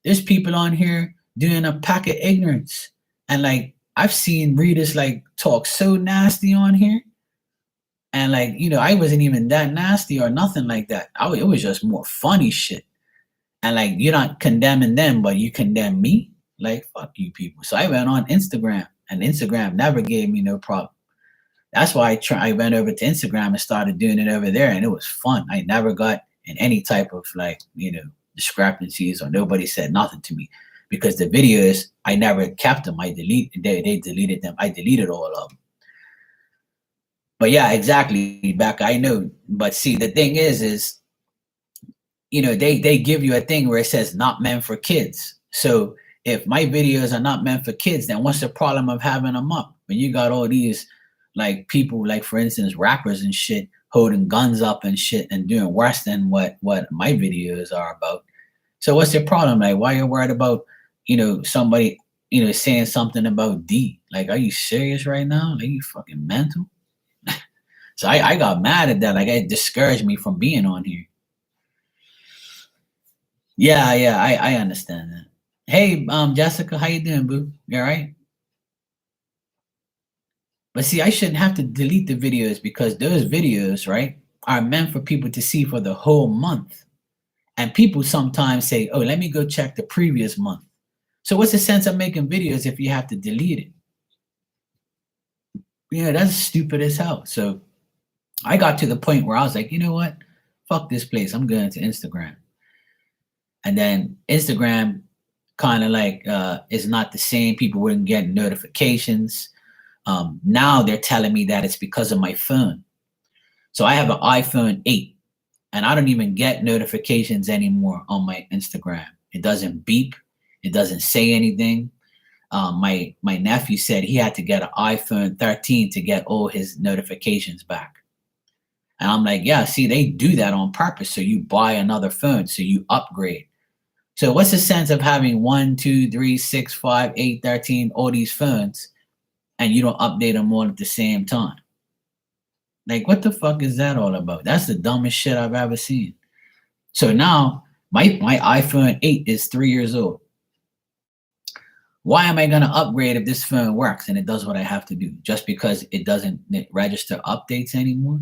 there's people on here doing a pack of ignorance. And like, I've seen readers like talk so nasty on here. And like, I wasn't even that nasty or nothing like that. It was just more funny shit. And like, you're not condemning them, but you condemn me? Like, fuck you people. So I went on Instagram, and Instagram never gave me no problem. That's why I went over to Instagram and started doing it over there, and it was fun. I never got in any type of like, discrepancies, or nobody said nothing to me, because the videos, I never kept them. They deleted them. I deleted all of them. But yeah, exactly, Becca. I know. But see, the thing is, they give you a thing where it says not meant for kids. So if my videos are not meant for kids, then what's the problem of having them up? When you got all these like people, like for instance, rappers and shit, holding guns up and shit and doing worse than what my videos are about. So what's the problem? Like, why you're worried about, somebody, saying something about D? Like, are you serious right now? Like, you fucking mental? So I got mad at that. Like, it discouraged me from being on here. Yeah, yeah, I understand that. Hey, Jessica, how you doing, boo? You all right? But see, I shouldn't have to delete the videos, because those videos, right, are meant for people to see for the whole month. And people sometimes say, "Oh, let me go check the previous month." So what's the sense of making videos if you have to delete it? Yeah, that's stupid as hell. So I got to the point where I was like, you know what? Fuck this place. I'm going to Instagram. And then Instagram kind of like is not the same. People wouldn't get notifications. Now they're telling me that it's because of my phone. So I have an iPhone 8, and I don't even get notifications anymore on my Instagram. It doesn't beep. It doesn't say anything. My nephew said he had to get an iPhone 13 to get all his notifications back. And I'm like, yeah, see, they do that on purpose. So you buy another phone, so you upgrade. So what's the sense of having 1, 2, 3, 6, 5, 8, 13, all these phones, and you don't update them all at the same time? Like, what the fuck is that all about? That's the dumbest shit I've ever seen. So now my iPhone 8 is 3 years old. Why am I going to upgrade if this phone works and it does what I have to do? Just because it doesn't register updates anymore?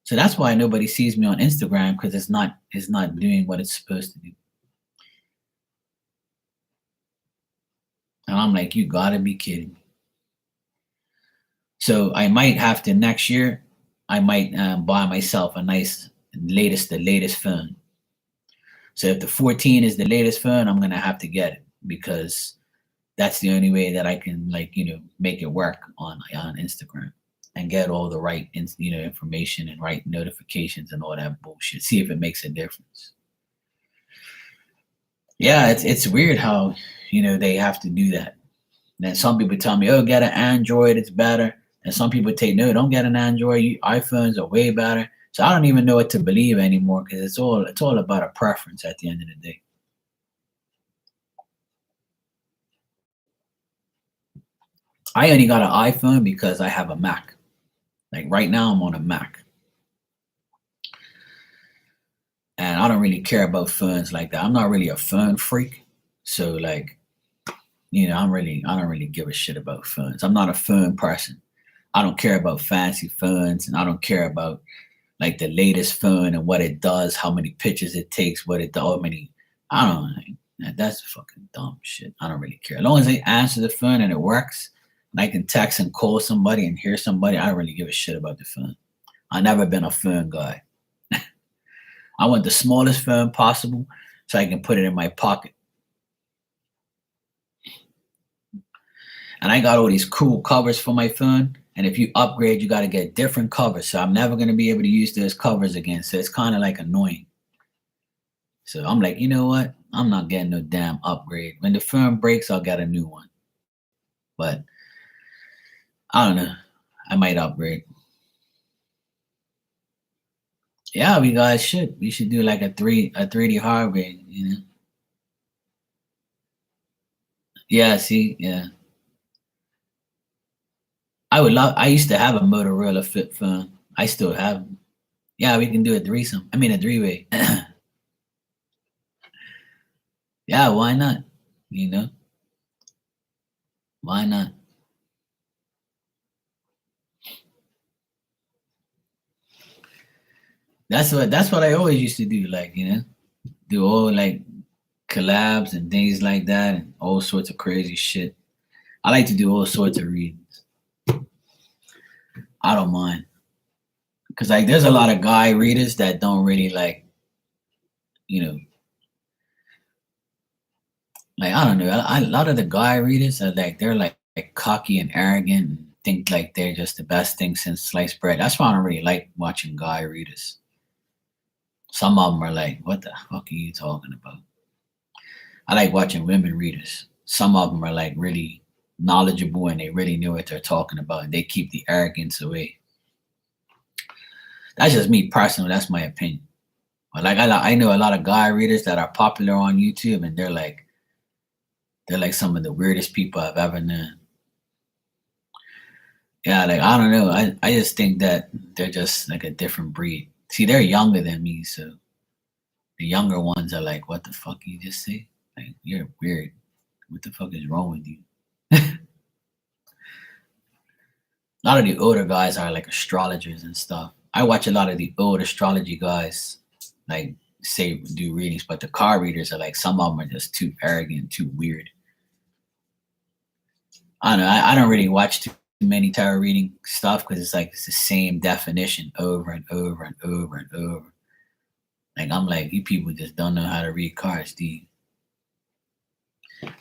So that's why nobody sees me on Instagram, because it's not doing what it's supposed to do. And I'm like, you gotta be kidding me. So I might have to next year I might buy myself a nice the latest phone. So if the 14 is the latest phone, I'm gonna have to get it because that's the only way that I can make it work on Instagram and get all the right information and right notifications and all that bullshit. See if it makes a difference. Yeah, it's weird how they have to do that. Then some people tell me, "Oh, get an Android, it's better." And some people take, "No, don't get an Android. iPhones are way better." So I don't even know what to believe anymore because it's all about a preference at the end of the day. I only got an iPhone because I have a Mac. Like right now, I'm on a Mac, and I don't really care about phones like that. I'm not really a phone freak, so I don't really give a shit about phones. I'm not a phone person. I don't care about fancy phones, and I don't care about like the latest phone and what it does, how many pictures it takes, what it does, how many. I don't know. That's fucking dumb shit. I don't really care. As long as I answer the phone and it works, and I can text and call somebody and hear somebody, I don't really give a shit about the phone. I've never been a phone guy. I want the smallest phone possible so I can put it in my pocket. And I got all these cool covers for my phone. And if you upgrade, you got to get different covers. So I'm never going to be able to use those covers again. So it's kind of like annoying. So I'm like, you know what? I'm not getting no damn upgrade. When the phone breaks, I'll get a new one. But I don't know. I might upgrade. Yeah, we guys should. We should do like a 3D hardware. Yeah, see, yeah. I used to have a Motorola flip phone. I still have 'em. Yeah, we can do a threesome. I mean a three-way. Yeah, why not? You know? Why not? That's what I always used to do, do all like collabs and things like that and all sorts of crazy shit. I like to do all sorts of readings. I don't mind. Cause like there's a lot of guy readers that don't really you know, I don't know. A lot of the guy readers are they're like cocky and arrogant and think like they're just the best thing since sliced bread. That's why I don't really like watching guy readers. Some of them are like, "What the fuck are you talking about?" I like watching women readers. Some of them are like really knowledgeable and they really know what they're talking about and they keep the arrogance away. That's just me personally. That's my opinion. But I know a lot of guy readers that are popular on YouTube and they're like some of the weirdest people I've ever known. Yeah, I don't know. I just think that they're just like a different breed. See, they're younger than me, so the younger ones are like, "What the fuck you just say? Like, you're weird. What the fuck is wrong with you?" A lot of the older guys are like astrologers and stuff. I watch a lot of the old astrology guys, like say do readings, but the card readers are like some of them are just too arrogant, too weird. I don't know. I don't really watch too many tarot reading stuff because it's the same definition over and over and over and over. Like I'm like, you people just don't know how to read cards, do you?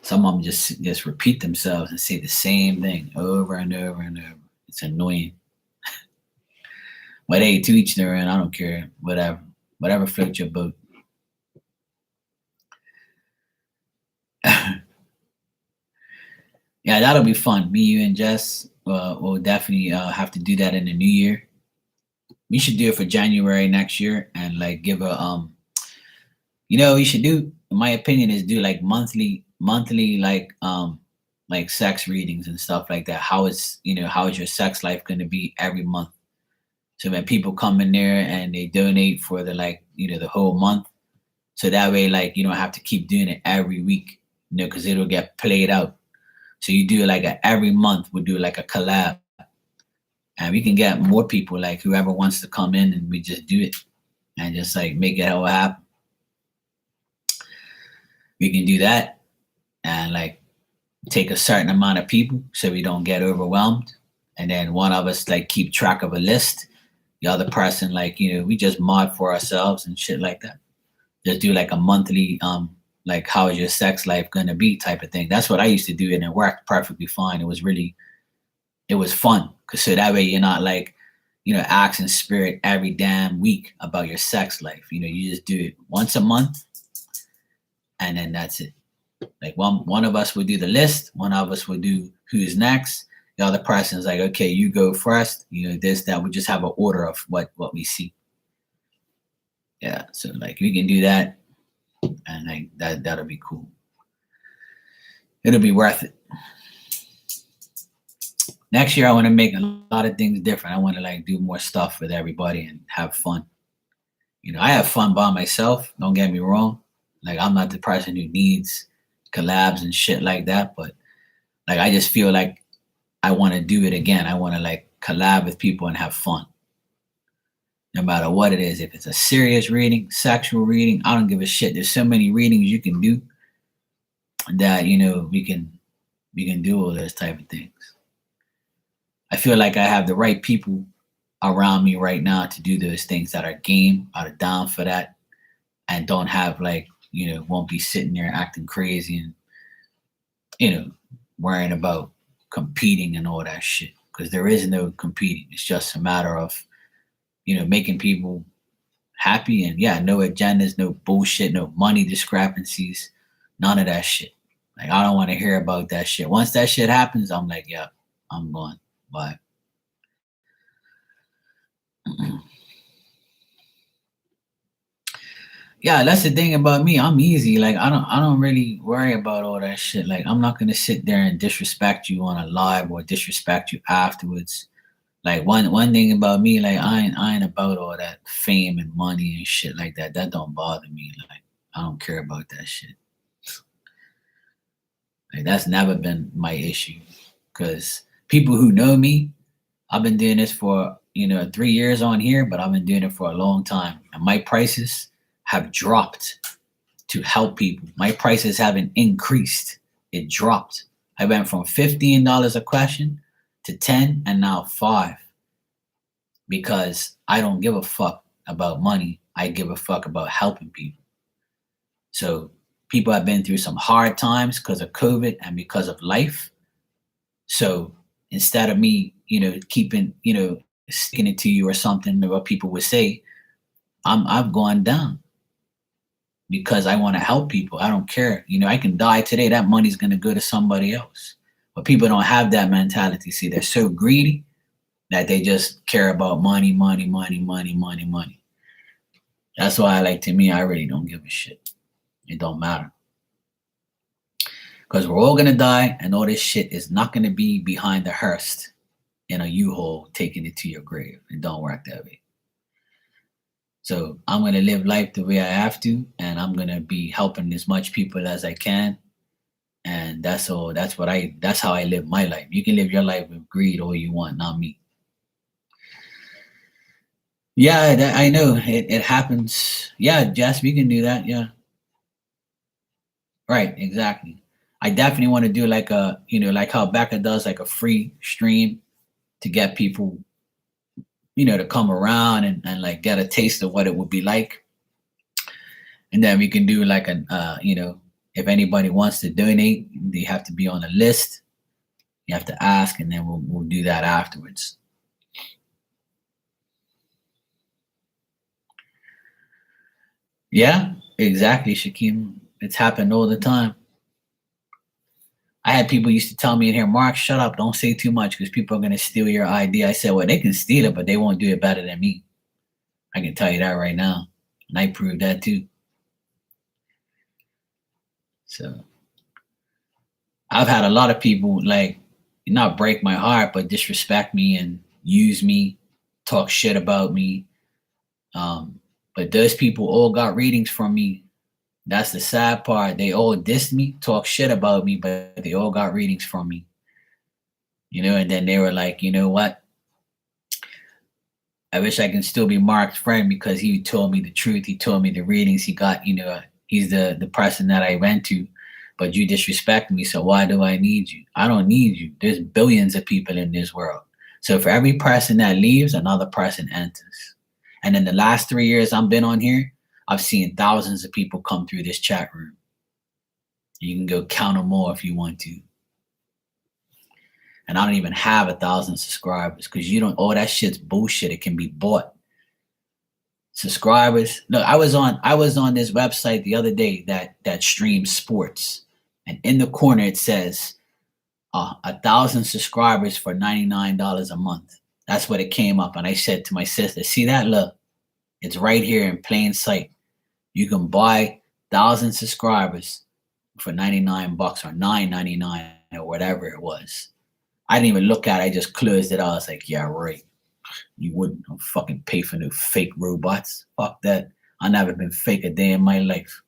Some of them just repeat themselves and say the same thing over and over and over. It's annoying. But hey, to each their own. I don't care. Whatever floats your boat. Yeah, that'll be fun. Me, you, and Jess will definitely have to do that in the new year. We should do it for January next year and like give a we should do. In my opinion, is do like monthly like sex readings and stuff like that. How is your sex life going to be every month? So when people come in there and they donate for the whole month, so that way you don't have to keep doing it every week, because it'll get played out. So you do like every month we'll do like a collab, and we can get more people like whoever wants to come in, and we just do it and just like make it all happen. We can do that and like take a certain amount of people so we don't get overwhelmed, and then one of us like keep track of a list, The other person, like, we just mod for ourselves and shit like that. Just do like a monthly, like, how is your sex life gonna be type of thing. That's what I used to do, and it worked perfectly fine. It was fun, cause so that way you're not like, asking spirit every damn week about your sex life. You just do it once a month, and then that's it. Like one of us would do the list, one of us would do who's next. The other person's like, okay, you go first. This, that. We just have an order of what we see. Yeah, so like we can do that, and like that'll be cool. It'll be worth it. Next year, I want to make a lot of things different. I want to like do more stuff with everybody and have fun. I have fun by myself. Don't get me wrong. Like, I'm not the person who needs collabs and shit like that, but like I just feel like I want to do it again. I want to like collab with people and have fun. No matter what it is, if it's a serious reading, sexual reading, I don't give a shit. There's so many readings you can do that we can do all those type of things. I feel like I have the right people around me right now to do those things that are game, are down for that, and don't have like, won't be sitting there acting crazy and, worrying about competing and all that shit. Because there is no competing. It's just a matter of, making people happy, and yeah, no agendas, no bullshit, no money discrepancies, none of that shit. Like, I don't want to hear about that shit. Once that shit happens, I'm like, yeah, I'm going. Bye. Yeah, that's the thing about me. I'm easy. Like, I don't really worry about all that shit. Like, I'm not gonna sit there and disrespect you on a live or disrespect you afterwards. Like, one thing about me, like, I ain't about all that fame and money and shit like that. That don't bother me. Like, I don't care about that shit. Like, that's never been my issue. Cause people who know me, I've been doing this for 3 years on here, but I've been doing it for a long time. And my prices have dropped to help people. My prices haven't increased. It dropped. I went from $15 a question to 10 and now 5, because I don't give a fuck about money. I give a fuck about helping people. So people have been through some hard times because of COVID and because of life. So instead of me, keeping, sticking it to you or something, what people would say, I've gone down because I want to help people. I don't care. I can die today. That money's going to go to somebody else. But people don't have that mentality. See, they're so greedy that they just care about money, money, money, money, money, money. That's why, like, to me, I really don't give a shit. It don't matter. Because we're all going to die, and all this shit is not going to be behind the hearse in a U-Haul taking it to your grave. It don't work that way. So I'm going to live life the way I have to, and I'm going to be helping as much people as I can. And that's all. That's how I live my life. You can live your life with greed all you want, not me. Yeah, I know it happens. Yeah, Jess, we can do that. Yeah. Right, exactly. I definitely want to do like like how Becca does, like a free stream to get people, to come around and like get a taste of what it would be like. And then we can do like if anybody wants to donate, they have to be on a list. You have to ask, and then we'll do that afterwards. Yeah, exactly, Shakim. It's happened all the time. I had people used to tell me in here, Mark, shut up, don't say too much because people are going to steal your idea. I said, well, they can steal it, but they won't do it better than me. I can tell you that right now. And I proved that too. So I've had a lot of people like not break my heart, but disrespect me and use me, talk shit about me. But those people all got readings from me. That's the sad part. They all dissed me, talk shit about me, but they all got readings from me. And then they were like, you know what? I wish I can still be Mark's friend because he told me the truth. He told me the readings he got. He's the person that I went to, but you disrespect me. So why do I need you? I don't need you. There's billions of people in this world. So for every person that leaves, another person enters. And in the last 3 years I've been on here, I've seen thousands of people come through this chat room. You can go count them all if you want to. And I don't even have 1,000 subscribers because you don't, all that shit's bullshit. It can be bought. Subscribers. No, I was on this website the other day that streams sports. And in the corner it says 1,000 subscribers for $99 a month. That's what it came up. And I said to my sister, see that? Look, it's right here in plain sight. You can buy 1,000 subscribers for $99 or $9.99 or whatever it was. I didn't even look at it. I just closed it out. I was like, yeah, right. You wouldn't fucking pay for no fake robots. Fuck that. I never been fake a day in my life.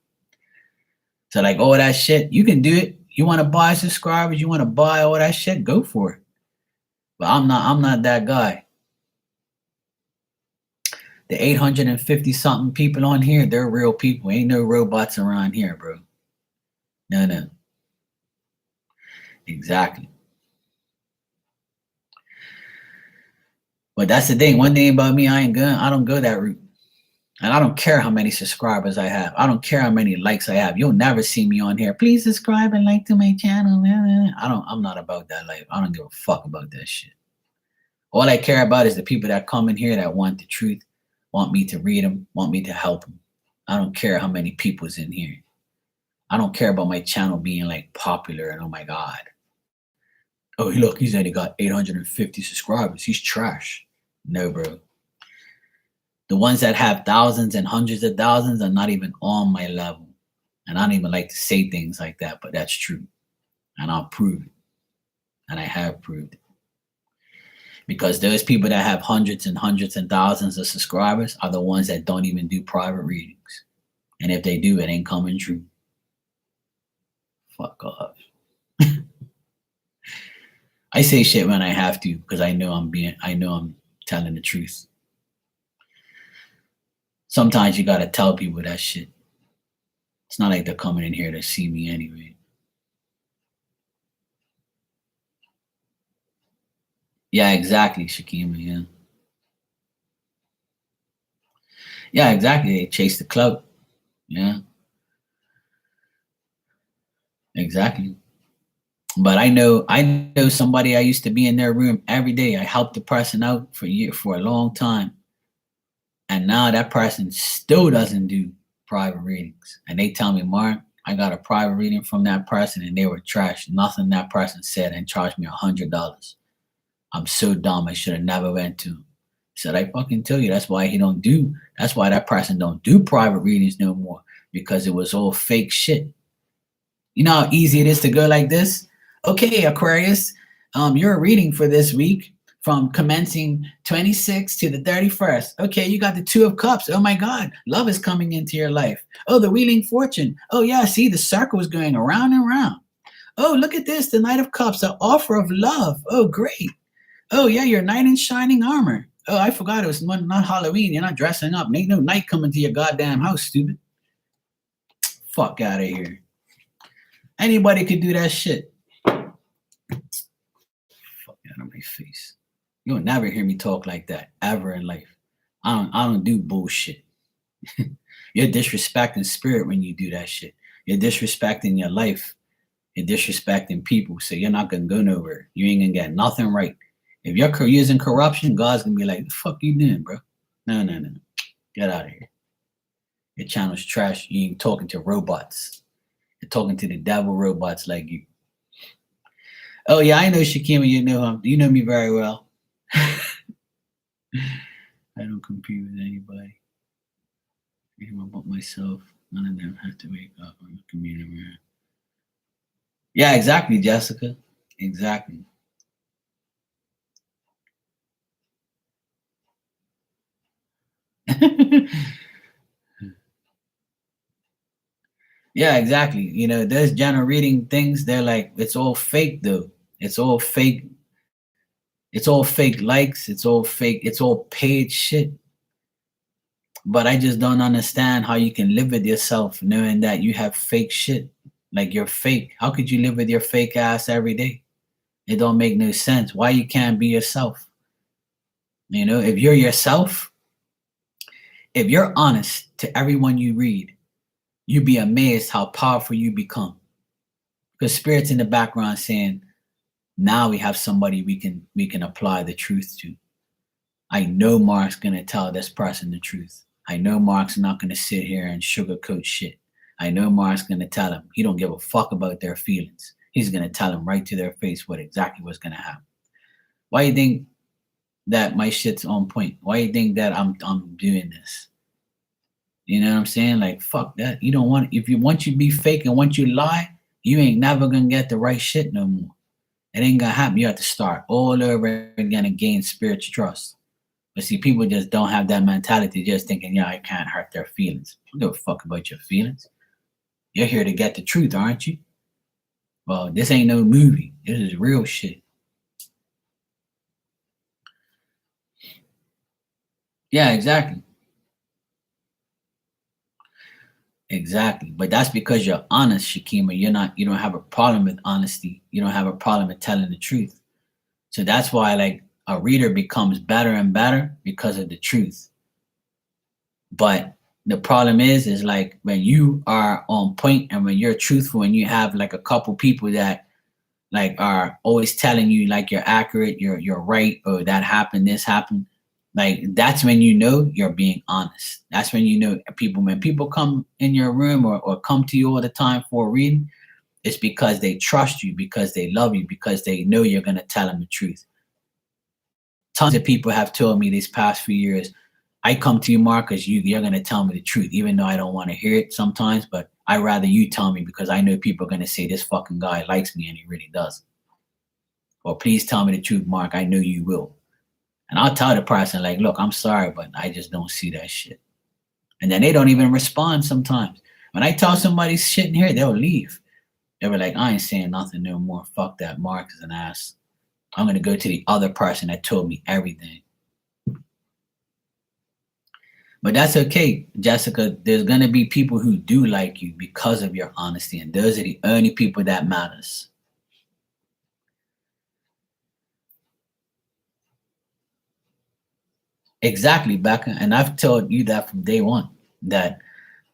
So like all that shit, you can do it. You want to buy subscribers, you want to buy all that shit, go for it. But I'm not that guy. The 850 something people on here, they're real people. Ain't no robots around here, bro. No. Exactly. But that's the thing. One thing about me, I don't go that route. And I don't care how many subscribers I have. I don't care how many likes I have. You'll never see me on here. Please subscribe and like to my channel. I'm not about that life. I don't give a fuck about that shit. All I care about is the people that come in here that want the truth, want me to read them, want me to help them. I don't care how many people's in here. I don't care about my channel being like popular and oh my God. Oh, look, he's only got 850 subscribers. He's trash. No, bro. The ones that have thousands and hundreds of thousands are not even on my level. And I don't even like to say things like that, but that's true. And I'll prove it. And I have proved it. Because those people that have hundreds and hundreds and thousands of subscribers are the ones that don't even do private readings. And if they do, it ain't coming true. Fuck off. I say shit when I have to because I know I'm telling the truth. Sometimes you gotta tell people that shit. It's not like they're coming in here to see me anyway. Yeah, exactly, Shakima, yeah. Yeah, exactly. They chase the clout. Yeah. Exactly. But I know somebody I used to be in their room every day. I helped the person out for a long time. And now that person still doesn't do private readings. And they tell me, Mark, I got a private reading from that person and they were trash. Nothing that person said and charged me $100. I'm so dumb. I should have never went to him. Said, I fucking tell you, that's why that person don't do private readings no more. Because it was all fake shit. You know how easy it is to go like this? Okay, Aquarius, your reading for this week from commencing 26th to the 31st. Okay, you got the 2 of Cups. Oh my God, love is coming into your life. Oh, the Wheeling Fortune. Oh yeah, see the circle is going around and around. Oh, look at this, the Knight of Cups, the offer of love. Oh, great. Oh yeah, your knight in shining armor. Oh, I forgot it was not Halloween. You're not dressing up. Ain't no night coming to your goddamn house, stupid. Fuck out of here. Anybody could do that shit. Fuck out of my face. You'll never hear me talk like that ever in life. I don't do bullshit. You're disrespecting spirit when you do that shit. You're disrespecting your life. You're disrespecting people. So you're not gonna go nowhere. You ain't gonna get nothing right. If you're using corruption, God's gonna be like, the fuck you doing, bro? No. Get out of here. Your channel's trash. You ain't talking to robots. You're talking to the devil robots like you. Oh yeah, I know Shakima, you know him. You know me very well. I don't compete with anybody. Even about myself. None of them have to wake up on the community mirror. Yeah, exactly, Jessica. Exactly. Yeah, exactly. You know, those general reading things, they're like, it's all fake though. It's all fake. It's all fake likes. It's all fake. It's all paid shit. But I just don't understand how you can live with yourself knowing that you have fake shit. Like you're fake. How could you live with your fake ass every day? It don't make no sense. Why you can't be yourself? You know, if you're yourself, if you're honest to everyone you read, you'd be amazed how powerful you become. Because spirit's in the background saying, now we have somebody we can apply the truth to. I know Mark's gonna tell this person the truth. I know Mark's not gonna sit here and sugarcoat shit. I know Mark's gonna tell them he don't give a fuck about their feelings. He's gonna tell them right to their face what exactly what's gonna happen. Why you think that my shit's on point? Why you think that I'm doing this? You know what I'm saying? Like fuck that. You don't want if you once you be fake and once you lie, you ain't never gonna get the right shit no more. It ain't gonna happen. You have to start all over again and gain spiritual trust. But see, people just don't have that mentality, just thinking, yeah, I can't hurt their feelings. I don't give a fuck about your feelings. You're here to get the truth, aren't you? Well, this ain't no movie. This is real shit. Yeah, exactly. Exactly. But that's because you're honest, Shakima. You don't have a problem with honesty. You don't have a problem with telling the truth. So that's why like a reader becomes better and better because of the truth. But the problem is like when you are on point and when you're truthful and you have like a couple people that like are always telling you like you're accurate, you're right, or that happened, this happened, like that's when you know you're being honest. That's when you know people when people come in your room or come to you all the time for a reading, it's because they trust you, because they love you, because they know you're gonna tell them the truth. Tons of people have told me these past few years, I come to you, Mark, because you're going to tell me the truth, even though I don't want to hear it sometimes. But I rather you tell me because I know people are going to say this fucking guy likes me and he really doesn't. Or please tell me the truth, Mark. I know you will. And I'll tell the person, like, look, I'm sorry, but I just don't see that shit. And then they don't even respond sometimes. When I tell somebody shit in here, they'll leave. They were like, I ain't saying nothing no more. Fuck that. Mark is an ass. I'm going to go to the other person that told me everything. But that's okay, Jessica. There's gonna be people who do like you because of your honesty, and those are the only people that matters. Exactly, Becca. And I've told you that from day one. That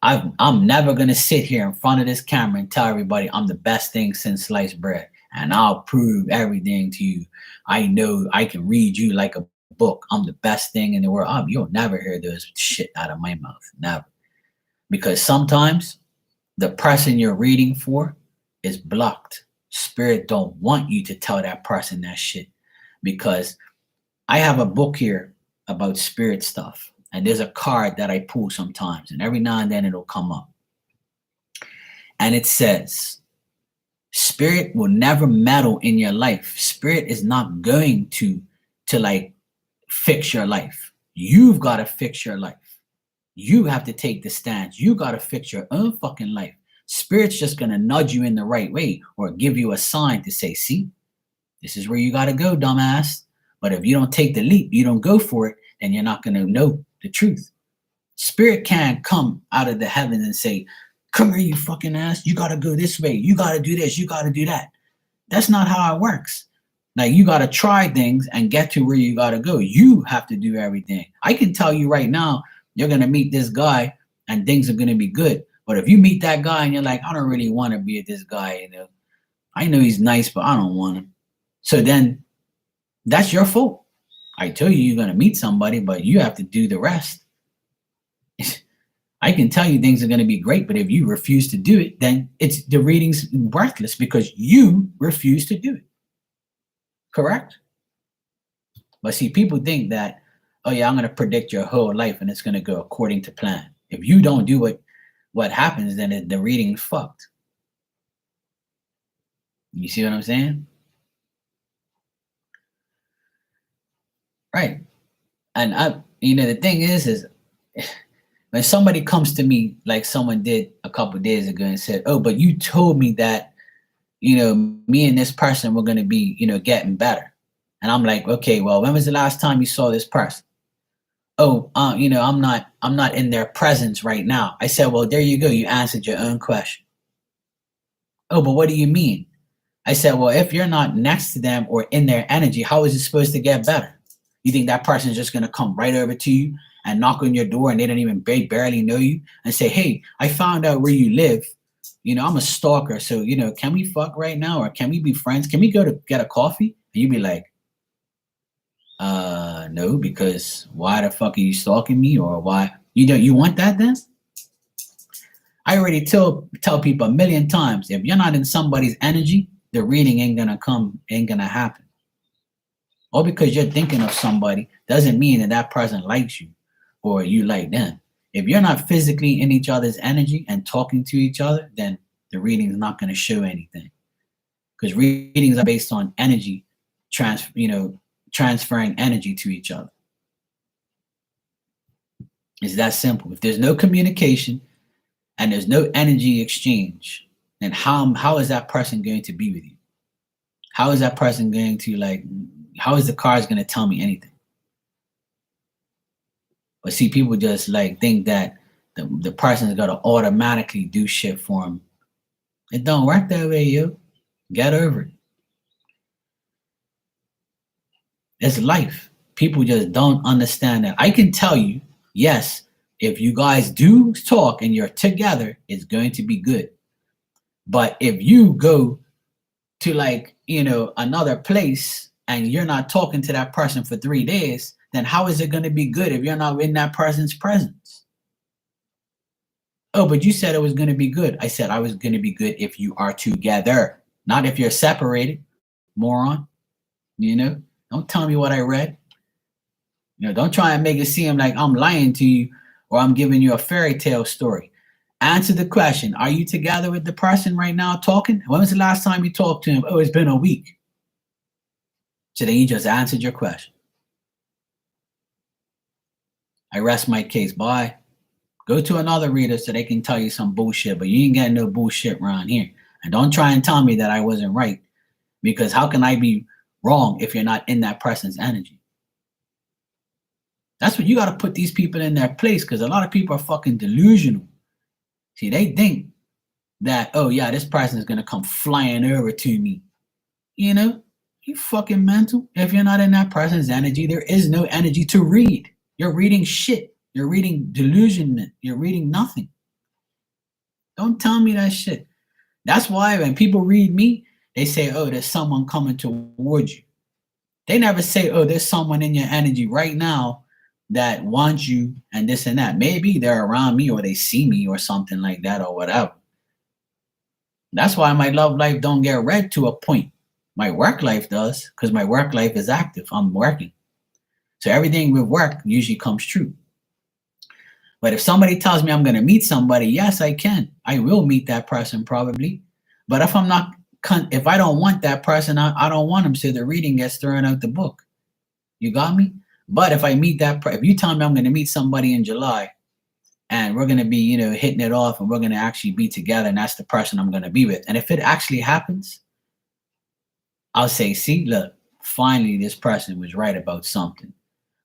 I'm never gonna sit here in front of this camera and tell everybody I'm the best thing since sliced bread, and I'll prove everything to you. I know I can read you like a book. I'm the best thing in the world. You'll never hear those shit out of my mouth, never. Because sometimes the person you're reading for is blocked. Spirit don't want you to tell that person that shit because I have a book here about spirit stuff and there's a card that I pull sometimes and every now and then it'll come up and it says spirit will never meddle in your life. Spirit is not going to like fix your life. You've got to fix your life. You have to take the stance. You got to fix your own fucking life. Spirit's just going to nudge you in the right way or give you a sign to say, see, this is where you got to go, dumbass. But if you don't take the leap, you don't go for it, then you're not going to know the truth. Spirit can't come out of the heavens and say, come here, you fucking ass. You got to go this way. You got to do this. You got to do that. That's not how it works. Like you got to try things and get to where you got to go. You have to do everything. I can tell you right now, you're going to meet this guy and things are going to be good. But if you meet that guy and you're like, I don't really want to be with this guy, you know, I know he's nice, but I don't want him. So then that's your fault. I tell you, you're going to meet somebody, but you have to do the rest. I can tell you things are going to be great, but if you refuse to do it, then it's the reading's worthless because you refuse to do it. Correct? But see, people think that, oh yeah, I'm going to predict your whole life and it's going to go according to plan. If you don't do what happens, then the reading's fucked. You see what I'm saying? Right. And the thing is when somebody comes to me like someone did a couple days ago and said, oh, but you told me that, me and this person were going to be, getting better. And I'm like, okay, well, when was the last time you saw this person? Oh, I'm not in their presence right now. I said, well, there you go. You answered your own question. Oh, but what do you mean? I said, well, if you're not next to them or in their energy, how is it supposed to get better? You think that person is just going to come right over to you and knock on your door and they don't even barely know you and say, hey, I found out where you live. I'm a stalker. So, can we fuck right now? Or can we be friends? Can we go to get a coffee? And you'd be like, no, because why the fuck are you stalking me? Or why? You want that then? I already tell people a million times, if you're not in somebody's energy, the reading ain't gonna happen. Or because you're thinking of somebody doesn't mean that person likes you or you like them. If you're not physically in each other's energy and talking to each other, then the reading is not going to show anything. Because readings are based on energy, transferring energy to each other. It's that simple. If there's no communication and there's no energy exchange, then how is that person going to be with you? How is that person going to how is the cards going to tell me anything? But see, people just think that the person's got to automatically do shit for them. It don't work that way, yo. Get over it. It's life. People just don't understand that. I can tell you, yes, if you guys do talk and you're together, it's going to be good. But if you go to another place and you're not talking to that person for 3 days, then how is it going to be good if you're not in that person's presence? Oh, but you said it was going to be good. I said I was going to be good if you are together, not if you're separated, moron. Don't tell me what I read. Don't try and make it seem like I'm lying to you or I'm giving you a fairy tale story. Answer the question. Are you together with the person right now talking? When was the last time you talked to him? Oh, it's been a week. So then you just answered your question. I rest my case. Bye. Go to another reader so they can tell you some bullshit, but you ain't getting no bullshit around here. And don't try and tell me that I wasn't right, because how can I be wrong if you're not in that person's energy? That's what you got to put these people in their place, because a lot of people are fucking delusional. See, they think that, oh yeah, this person is going to come flying over to me. You fucking mental. If you're not in that person's energy, there is no energy to read. You're reading shit. You're reading delusionment. You're reading nothing. Don't tell me that shit. That's why when people read me, they say, oh, there's someone coming towards you. They never say, oh, there's someone in your energy right now that wants you and this and that. Maybe they're around me or they see me or something like that or whatever. That's why my love life don't get read to a point. My work life does, because my work life is active. I'm working. So everything with work usually comes true. But if somebody tells me I'm going to meet somebody, yes, I can. I will meet that person probably. But if I don't want that person, I don't want them. So the reading gets thrown out the book. You got me? But if I meet if you tell me I'm going to meet somebody in July and we're going to be, hitting it off and we're going to actually be together and that's the person I'm going to be with. And if it actually happens, I'll say, see, look, finally this person was right about something.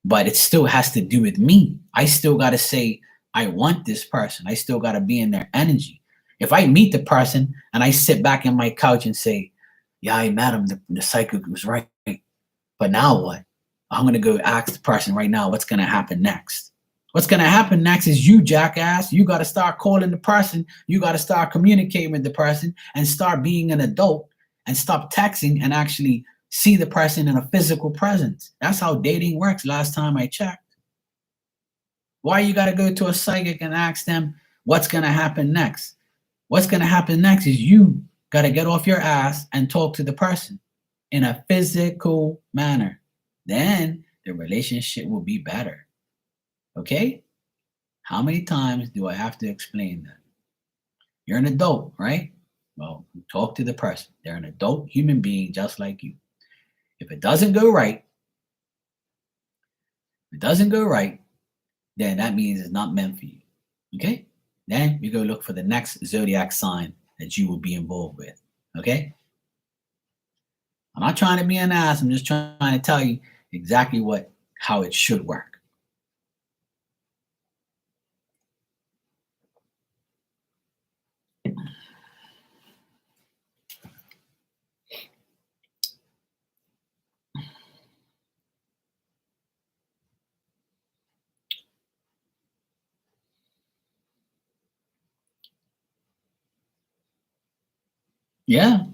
But it still has to do with me. I still got to say, I want this person. I still got to be in their energy. If I meet the person and I sit back in my couch and say, yeah, I met him, the psychic was right. But now what? I'm going to go ask the person right now, what's going to happen next? What's going to happen next is you, jackass. You got to start calling the person. You got to start communicating with the person and start being an adult and stop texting and actually see the person in a physical presence. That's how dating works last time I checked. Why you got to go to a psychic and ask them what's going to happen next? What's going to happen next is you got to get off your ass and talk to the person in a physical manner. Then the relationship will be better. Okay? How many times do I have to explain that? You're an adult, right? Well, talk to the person. They're an adult human being just like you. If it doesn't go right, then that means it's not meant for you. Okay? Then you go look for the next zodiac sign that you will be involved with. Okay? I'm not trying to be an ass. I'm just trying to tell you exactly how it should work. Yeah,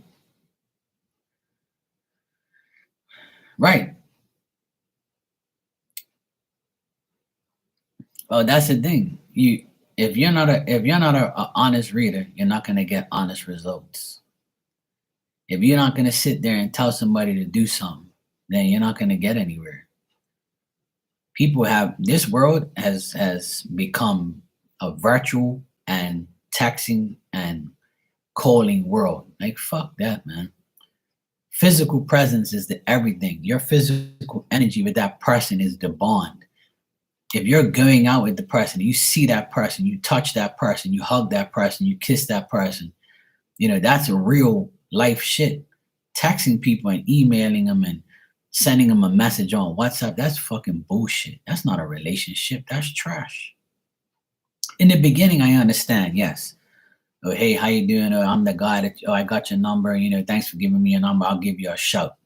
right. Well, that's the thing. If you're not a honest reader, you're not gonna get honest results. If you're not gonna sit there and tell somebody to do something, then you're not gonna get anywhere. People have this world has become a virtual and texting and calling world. Like fuck that, man. Physical presence is the everything. Your physical energy with that person is the bond. If you're going out with the person, you see that person, you touch that person, you hug that person, you kiss that person, that's a real life shit. Texting people and emailing them and sending them a message on WhatsApp, that's fucking bullshit. That's not a relationship. That's trash. In the beginning, I understand, yes. Oh, hey, how you doing? Oh, I'm the guy that, I got your number, thanks for giving me your number. I'll give you a shout.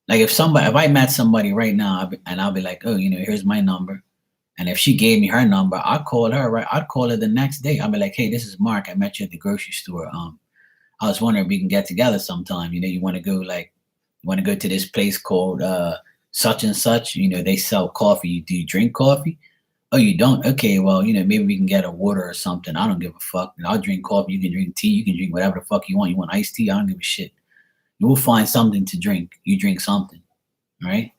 Like if I met somebody right now and I'll be like, oh, here's my number. And if she gave me her number, I'd call her, right? I'd call her the next day. I'd be like, hey, this is Mark. I met you at the grocery store. I was wondering if we can get together sometime. You want to go to this place called such and such. They sell coffee. Do you drink coffee? Oh, you don't? Okay, well, maybe we can get a water or something. I don't give a fuck. I'll drink coffee. You can drink tea. You can drink whatever the fuck you want. You want iced tea? I don't give a shit. You will find something to drink. You drink something, right?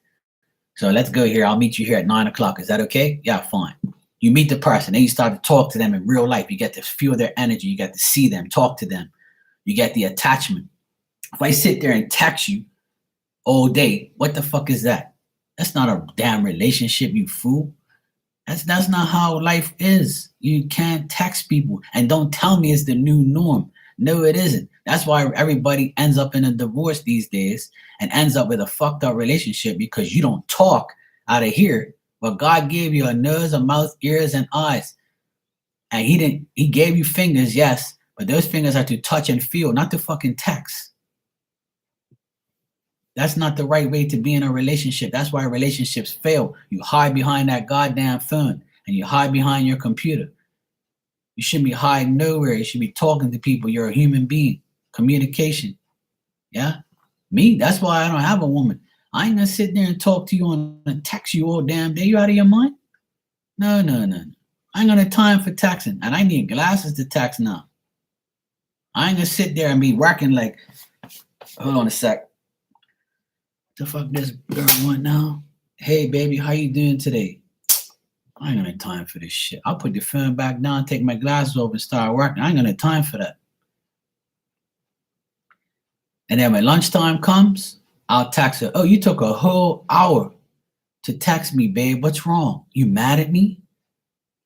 So let's go here. I'll meet you here at 9 o'clock. Is that okay? Yeah, fine. You meet the person, then you start to talk to them in real life. You get to feel their energy. You get to see them, talk to them. You get the attachment. If I sit there and text you all day, what the fuck is that? That's not a damn relationship, you fool. That's not how life is. You can't text people and don't tell me it's the new norm. No, it isn't. That's why everybody ends up in a divorce these days and ends up with a fucked up relationship because you don't talk out of here. But God gave you a nose, a mouth, ears, and eyes. And he gave you fingers, yes, but those fingers are to touch and feel, not to fucking text. That's not the right way to be in a relationship. That's why relationships fail. You hide behind that goddamn phone and you hide behind your computer. You shouldn't be hiding nowhere. You should be talking to people. You're a human being. Communication. Yeah? Me, that's why I don't have a woman. I ain't gonna sit there and talk to you and text you all damn day. You out of your mind? No, no, no. I ain't got time for texting. And I need glasses to text now. I ain't gonna sit there and be working like, hold on a sec. The fuck this girl want now? Hey baby, how you doing today? I ain't gonna have time for this shit. I'll put the phone back down, take my glasses off, and start working. I ain't gonna have time for that. And then when lunchtime comes, I'll text her. Oh, you took a whole hour to text me, babe. What's wrong? You mad at me?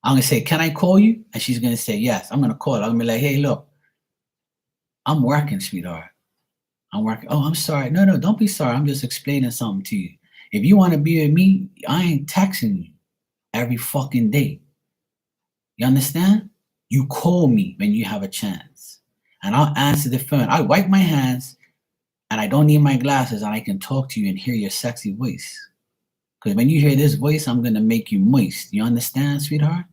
I'm gonna say, can I call you? And she's gonna say, yes. I'm gonna call her. I'm gonna be like, hey, look, I'm working, sweetheart. I'm working. Oh, I'm sorry. No, no, don't be sorry. I'm just explaining something to you. If you want to be with me, I ain't texting you every fucking day. You understand? You call me when you have a chance. And I'll answer the phone. I wipe my hands and I don't need my glasses and I can talk to you and hear your sexy voice. Because when you hear this voice, I'm going to make you moist. You understand, sweetheart?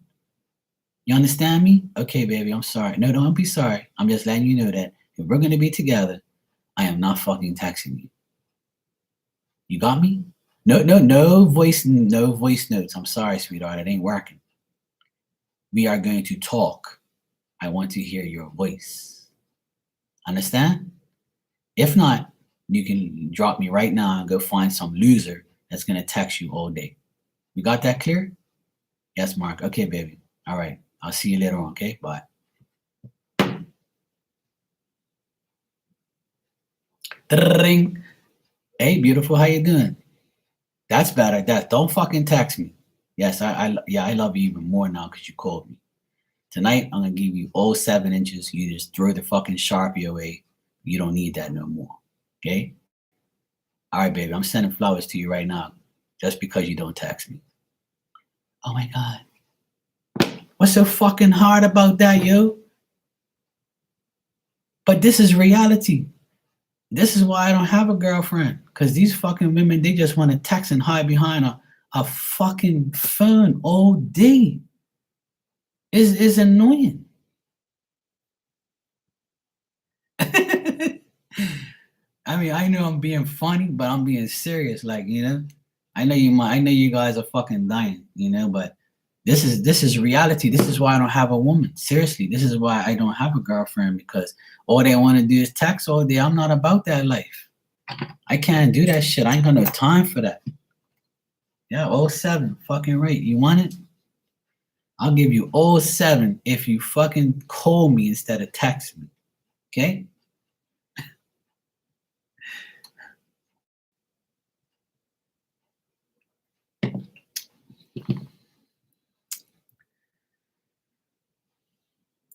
You understand me? Okay, baby, I'm sorry. No, don't be sorry. I'm just letting you know that if we're going to be together, I am not fucking texting you. You got me? No voice notes. I'm sorry, sweetheart. It ain't working. We are going to talk. I want to hear your voice. Understand? If not, you can drop me right now and go find some loser that's going to text you all day. You got that clear? Yes, Mark. Okay, baby. All right. I'll see you later on. Okay? Bye. Ring. Hey, beautiful. How you doing? That's better. Don't fucking text me. Yes, I love you even more now because you called me. Tonight, I'm gonna give you all 7 inches. You just throw the fucking Sharpie away. You don't need that no more. Okay? All right, baby. I'm sending flowers to you right now, just because you don't text me. Oh my God. What's so fucking hard about that, yo? But this is reality. This is why I don't have a girlfriend. Because these fucking women, they just want to text and hide behind a fucking phone all day. Is annoying. I mean, I know I'm being funny, but I'm being serious. Like, I know you guys are fucking dying, but this is reality. This is why I don't have a woman. Seriously, this is why I don't have a girlfriend, because all they want to do is text all day. I'm not about that life. I can't do that shit. I ain't got no time for that. Yeah, oh 07, fucking right. You want it? I'll give you oh 07 if you fucking call me instead of text me. Okay?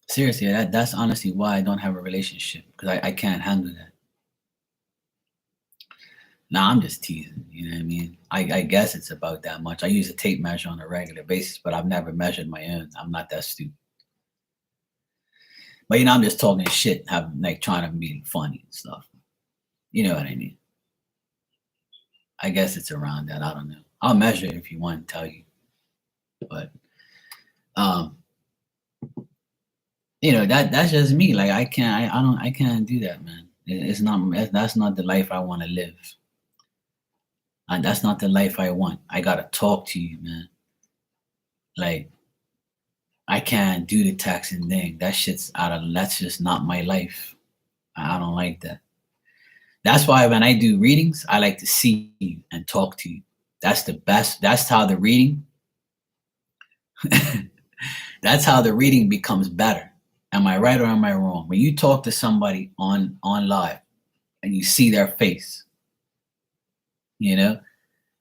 Seriously, that's honestly why I don't have a relationship, because I can't handle that. Nah, I'm just teasing. You know what I mean? I guess it's about that much. I use a tape measure on a regular basis, but I've never measured my own. I'm not that stupid. But I'm just talking shit, like trying to be funny and stuff. You know what I mean? I guess it's around that. I don't know. I'll measure it if you want to tell you. But um, that's just me. Like I can't do that, man. It's not that's not the life I want to live. And that's not the life I want. I gotta talk to you, man. Like I can't do the texting thing. That's just not my life. I don't like that. That's why when I do readings, I like to see you and talk to you. That's the best. That's how the reading that's how the reading becomes better. Am I right or am I wrong? When you talk to somebody on live and you see their face, you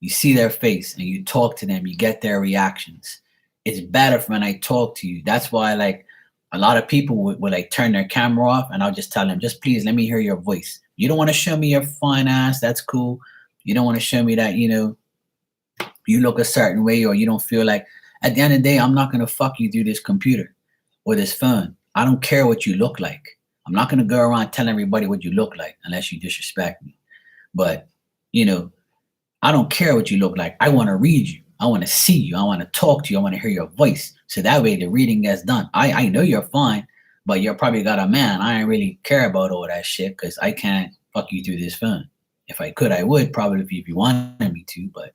see their face and you talk to them, you get their reactions. It's better when I talk to you. That's why, like, a lot of people would like turn their camera off, and I'll just tell them, just please let me hear your voice. You don't want to show me your fine ass, that's cool. You don't want to show me that, you look a certain way, or you don't feel like, at the end of the day, I'm not going to fuck you through this computer or this phone. I don't care what you look like. I'm not going to go around telling everybody what you look like unless you disrespect me. But, I don't care what you look like. I want to read you. I want to see you. I want to talk to you. I want to hear your voice. So that way the reading gets done. I know you're fine, but you're probably got a man. I ain't really care about all that shit because I can't fuck you through this phone. If I could, I would probably if you wanted me to. But,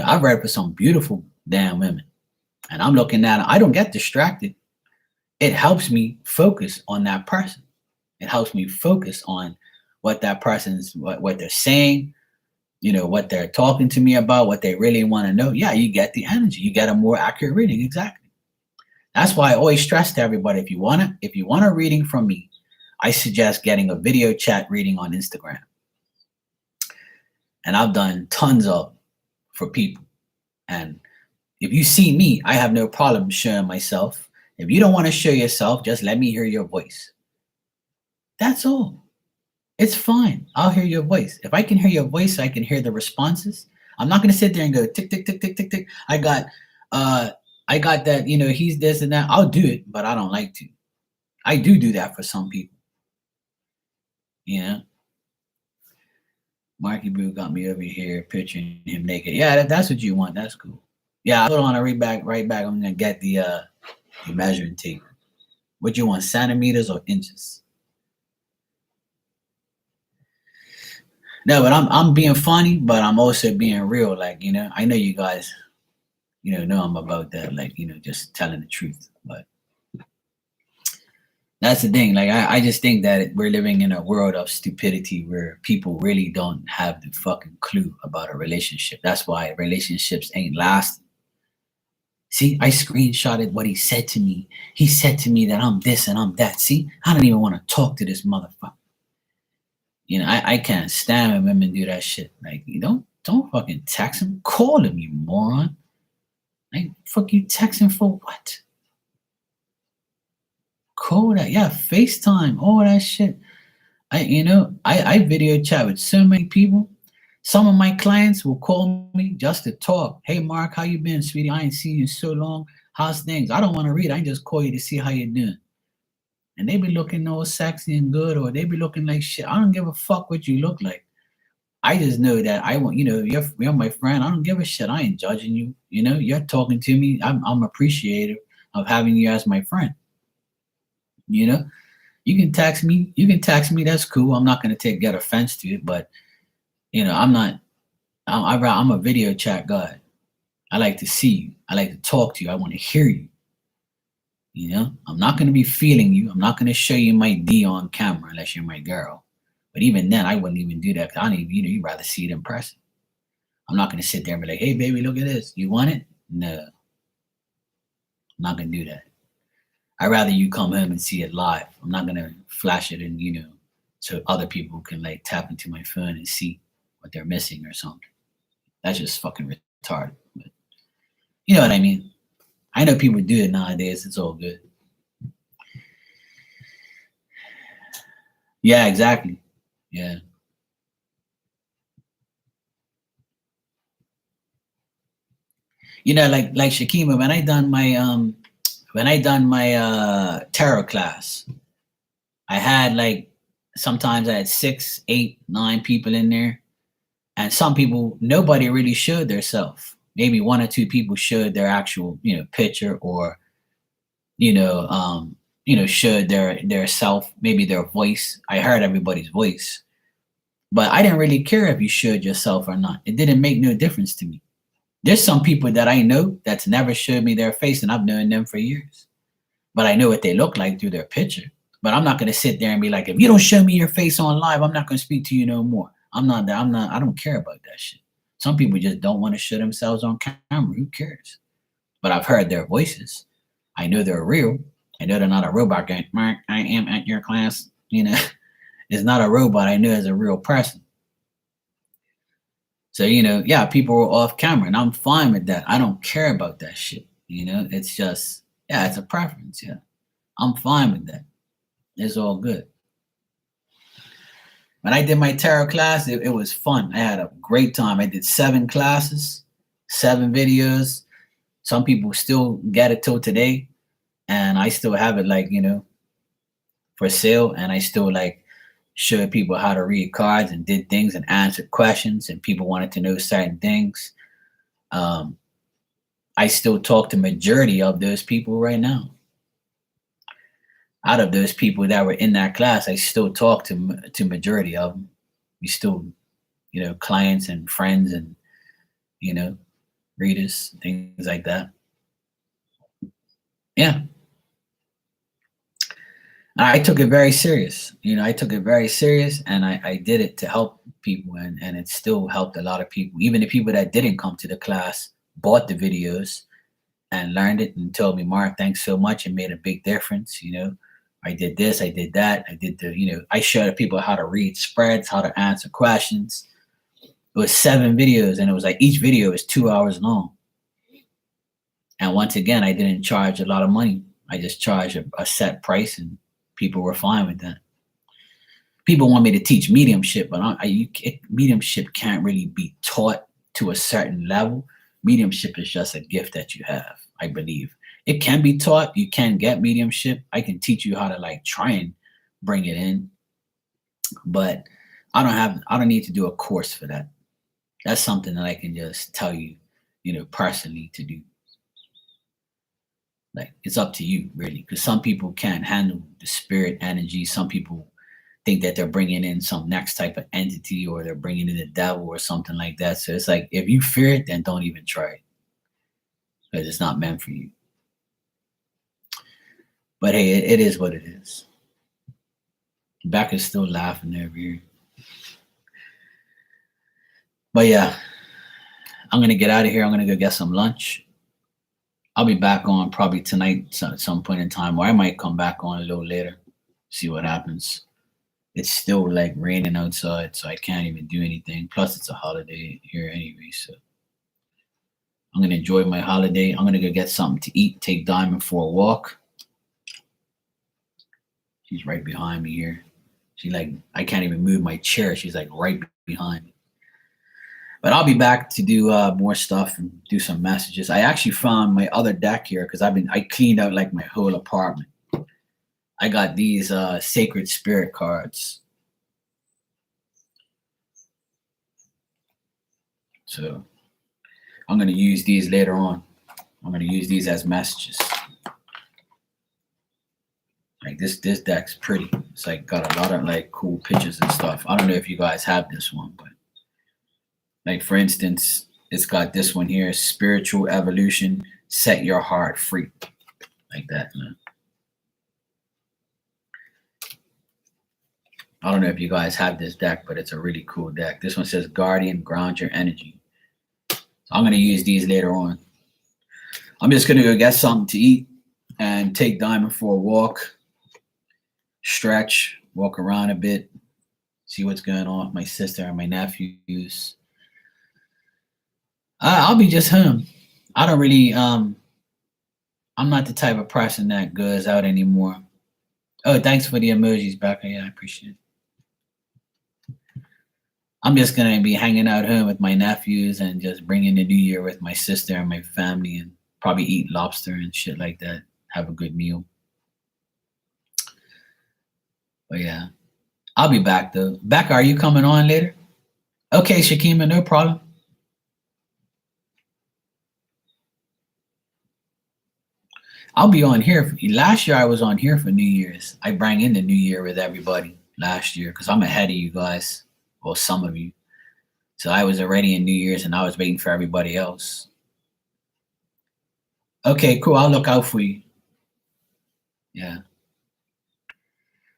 I've read for some beautiful damn women. And I'm looking at it. I don't get distracted. It helps me focus on that person. It helps me focus on what that person's, what they're saying, what they're talking to me about, what they really want to know. Yeah, you get the energy. You get a more accurate reading. Exactly. That's why I always stress to everybody, if you want a reading from me, I suggest getting a video chat reading on Instagram. And I've done tons of for people. And if you see me, I have no problem showing myself. If you don't want to show yourself, just let me hear your voice. That's all. It's fine. I'll hear your voice. If I can hear your voice, I can hear the responses. I'm not gonna sit there and go tick tick tick tick tick tick. I got that, he's this and that. I'll do it, but I don't like to. I do that for some people. Marky Boo got me over here picturing him naked. Yeah, that's what you want. That's cool. Yeah, hold on, I'll right back. I'm gonna get the measuring tape. What you want, centimeters or inches? No, but I'm being funny, but I'm also being real. Like, I know you guys, know I'm about that, like, just telling the truth. But that's the thing. Like, I just think that we're living in a world of stupidity where people really don't have the fucking clue about a relationship. That's why relationships ain't lasting. See, I screenshotted what he said to me. He said to me that I'm this and I'm that. See, I don't even want to talk to this motherfucker. I can't stand when women do that shit. Like, you don't fucking text him. Call him, you moron. Like, fuck you texting for what? Call that. Yeah, FaceTime, all that shit. I video chat with so many people. Some of my clients will call me just to talk. Hey, Mark, how you been, sweetie? I ain't seen you in so long. How's things? I don't want to read. I just call you to see how you're doing. And they be looking all sexy and good, or they be looking like shit. I don't give a fuck what you look like. I just know that I want, you're my friend. I don't give a shit. I ain't judging you. You're talking to me. I'm appreciative of having you as my friend. You can text me. You can text me. That's cool. I'm not gonna get offense to it, but I'm not. I'm a video chat guy. I like to see you. I like to talk to you. I want to hear you. I'm not gonna be feeling you. I'm not gonna show you my D on camera unless you're my girl. But even then, I wouldn't even do that. 'Cause I don't even. You'd rather see it in person. I'm not gonna sit there and be like, "Hey, baby, look at this. You want it?" No, I'm not gonna do that. I'd rather you come home and see it live. I'm not gonna flash it and so other people can like tap into my phone and see what they're missing or something. That's just fucking retarded. But you know what I mean? I know people do it nowadays. It's all good. Yeah, exactly. Yeah. Like Shakima, when I done my tarot class, I had like sometimes I had 6, 8, 9 people in there. And some people, nobody really showed their self. Maybe 1 or 2 people showed their actual, picture, or showed their self, maybe their voice. I heard everybody's voice, but I didn't really care if you showed yourself or not. It didn't make no difference to me. There's some people that I know that's never showed me their face, and I've known them for years, but I know what they look like through their picture. But I'm not going to sit there and be like, if you don't show me your face on live, I'm not going to speak to you no more. I'm not. I don't care about that shit. Some people just don't want to show themselves on camera. Who cares? But I've heard their voices. I know they're real. I know they're not a robot going, Mark, I am at your class. It's not a robot. I know it's a real person. So, yeah, people are off camera, and I'm fine with that. I don't care about that shit. It's just, yeah, it's a preference. Yeah. I'm fine with that. It's all good. When I did my tarot class, it was fun. I had a great time. I did 7 classes, 7 videos. Some people still get it till today, and I still have it like, for sale, and I still like showed people how to read cards and did things and answered questions, and people wanted to know certain things. I still talk to majority of those people right now. Out of those people that were in that class, I still talk to majority of them. We still, clients and friends and readers, things like that. Yeah, I took it very serious. I took it very serious, and I did it to help people, and it still helped a lot of people. Even the people that didn't come to the class bought the videos and learned it and told me, Mark, thanks so much. It made a big difference. I did this, I did that, I did I showed people how to read spreads, how to answer questions. It was 7 videos, and it was like each video is 2 hours long. And once again, I didn't charge a lot of money. I just charged a set price, and people were fine with that. People want me to teach mediumship, but mediumship can't really be taught to a certain level. Mediumship is just a gift that you have, I believe. It can be taught. You can get mediumship. I can teach you how to like try and bring it in, but I don't need to do a course for that. That's something that I can just tell you, personally to do. Like, it's up to you, really, because some people can't handle the spirit energy. Some people think that they're bringing in some next type of entity, or they're bringing in the devil or something like that. So it's like, if you fear it, then don't even try it, because it's not meant for you. But hey, it is what it is. Back is still laughing over here. But yeah, I'm going to get out of here. I'm going to go get some lunch. I'll be back on probably tonight at some point in time, or I might come back on a little later, see what happens. It's still like raining outside, so I can't even do anything. Plus, it's a holiday here anyway, so I'm going to enjoy my holiday. I'm going to go get something to eat, take Diamond for a walk. She's right behind me here. I can't even move my chair. She's like right behind me. But I'll be back to do more stuff and do some messages. I actually found my other deck here because I cleaned out like my whole apartment. I got these Sacred Spirit cards. So I'm going to use these later on. I'm going to use these as messages. Like this deck's pretty. It's like got a lot of like cool pictures and stuff. I don't know if you guys have this one, but like for instance, it's got this one here, spiritual evolution, set your heart free. Like that. I don't know if you guys have this deck, but it's a really cool deck. This one says Guardian, ground your energy. So I'm gonna use these later on. I'm just gonna go get something to eat and take Diamond for a walk, stretch, walk around a bit, see what's going on with my sister and my nephews. I'll be just home. I don't really I'm not the type of person that goes out anymore. Oh, thanks for the emojis, Becca. Yeah, I appreciate it. I'm just gonna be hanging out home with my nephews and just bringing the new year with my sister and my family and probably eat lobster and shit like that. Have a good meal. But yeah, I'll be back though. Becca, are you coming on later? Okay, Shakima, no problem. I'll be on here. Last year I was on here for New Year's. I bring in the New Year with everybody last year because I'm ahead of you guys, or some of you. So I was already in New Year's and I was waiting for everybody else. Okay, cool. I'll look out for you. Yeah.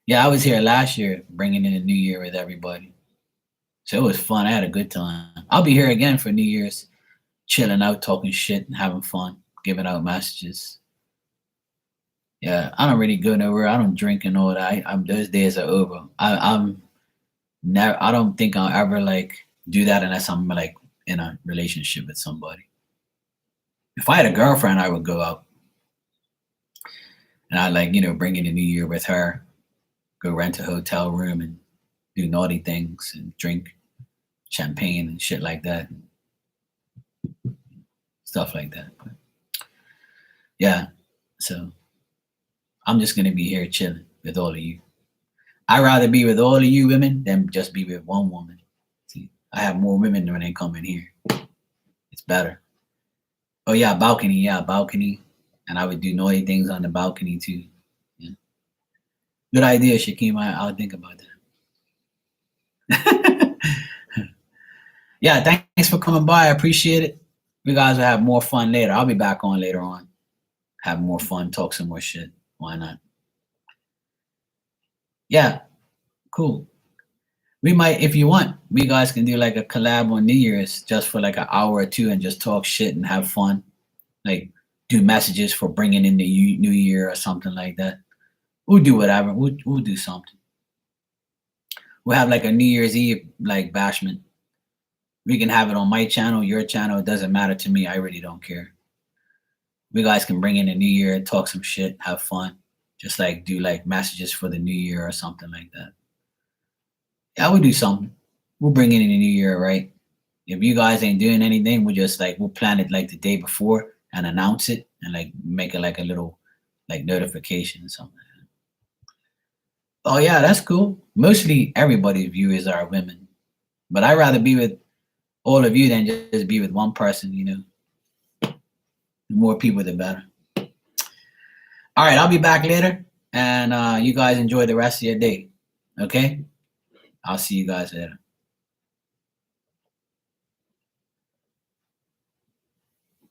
Yeah, I was here last year bringing in the New Year with everybody. So it was fun. I had a good time. I'll be here again for New Year's, chilling out, talking shit, and having fun, giving out messages. Yeah, I don't really go nowhere. I don't drink and all that. Those days are over. I'm never. I don't think I'll ever like do that unless I'm like in a relationship with somebody. If I had a girlfriend, I would go out and I like bring in the New Year with her, go rent a hotel room and do naughty things and drink champagne and shit like that, stuff like that. But yeah, so I'm just gonna be here chilling with all of you. I'd rather be with all of you women than just be with one woman. See, I have more women when they come in here. It's better. Oh yeah, balcony. Yeah, balcony. And I would do naughty things on the balcony too. Yeah. Good idea, Shakim. I'll think about that. Yeah, thanks for coming by. I appreciate it. You guys will have more fun later. I'll be back on later on. Have more fun, talk some more shit. Why not? Yeah, cool. We might, if you want, we guys can do like a collab on New Year's just for like an hour or two and just talk shit and have fun. Like do messages for bringing in the New Year or something like that. We'll do whatever. We'll do something. We'll have like a New Year's Eve like bashment. We can have it on my channel, your channel. It doesn't matter to me. I really don't care. We guys can bring in the New Year, talk some shit, have fun. Just like do like messages for the New Year or something like that. Yeah, we'll do something. We'll bring in the New Year, right? If you guys ain't doing anything, we'll plan it like the day before and announce it and like make it like a little like notification or something. Oh yeah, that's cool. Mostly everybody's viewers are women, but I'd rather be with all of you than just be with one person. The more people, the better. All right, I'll be back later, and you guys enjoy the rest of your day. Okay, I'll see you guys later.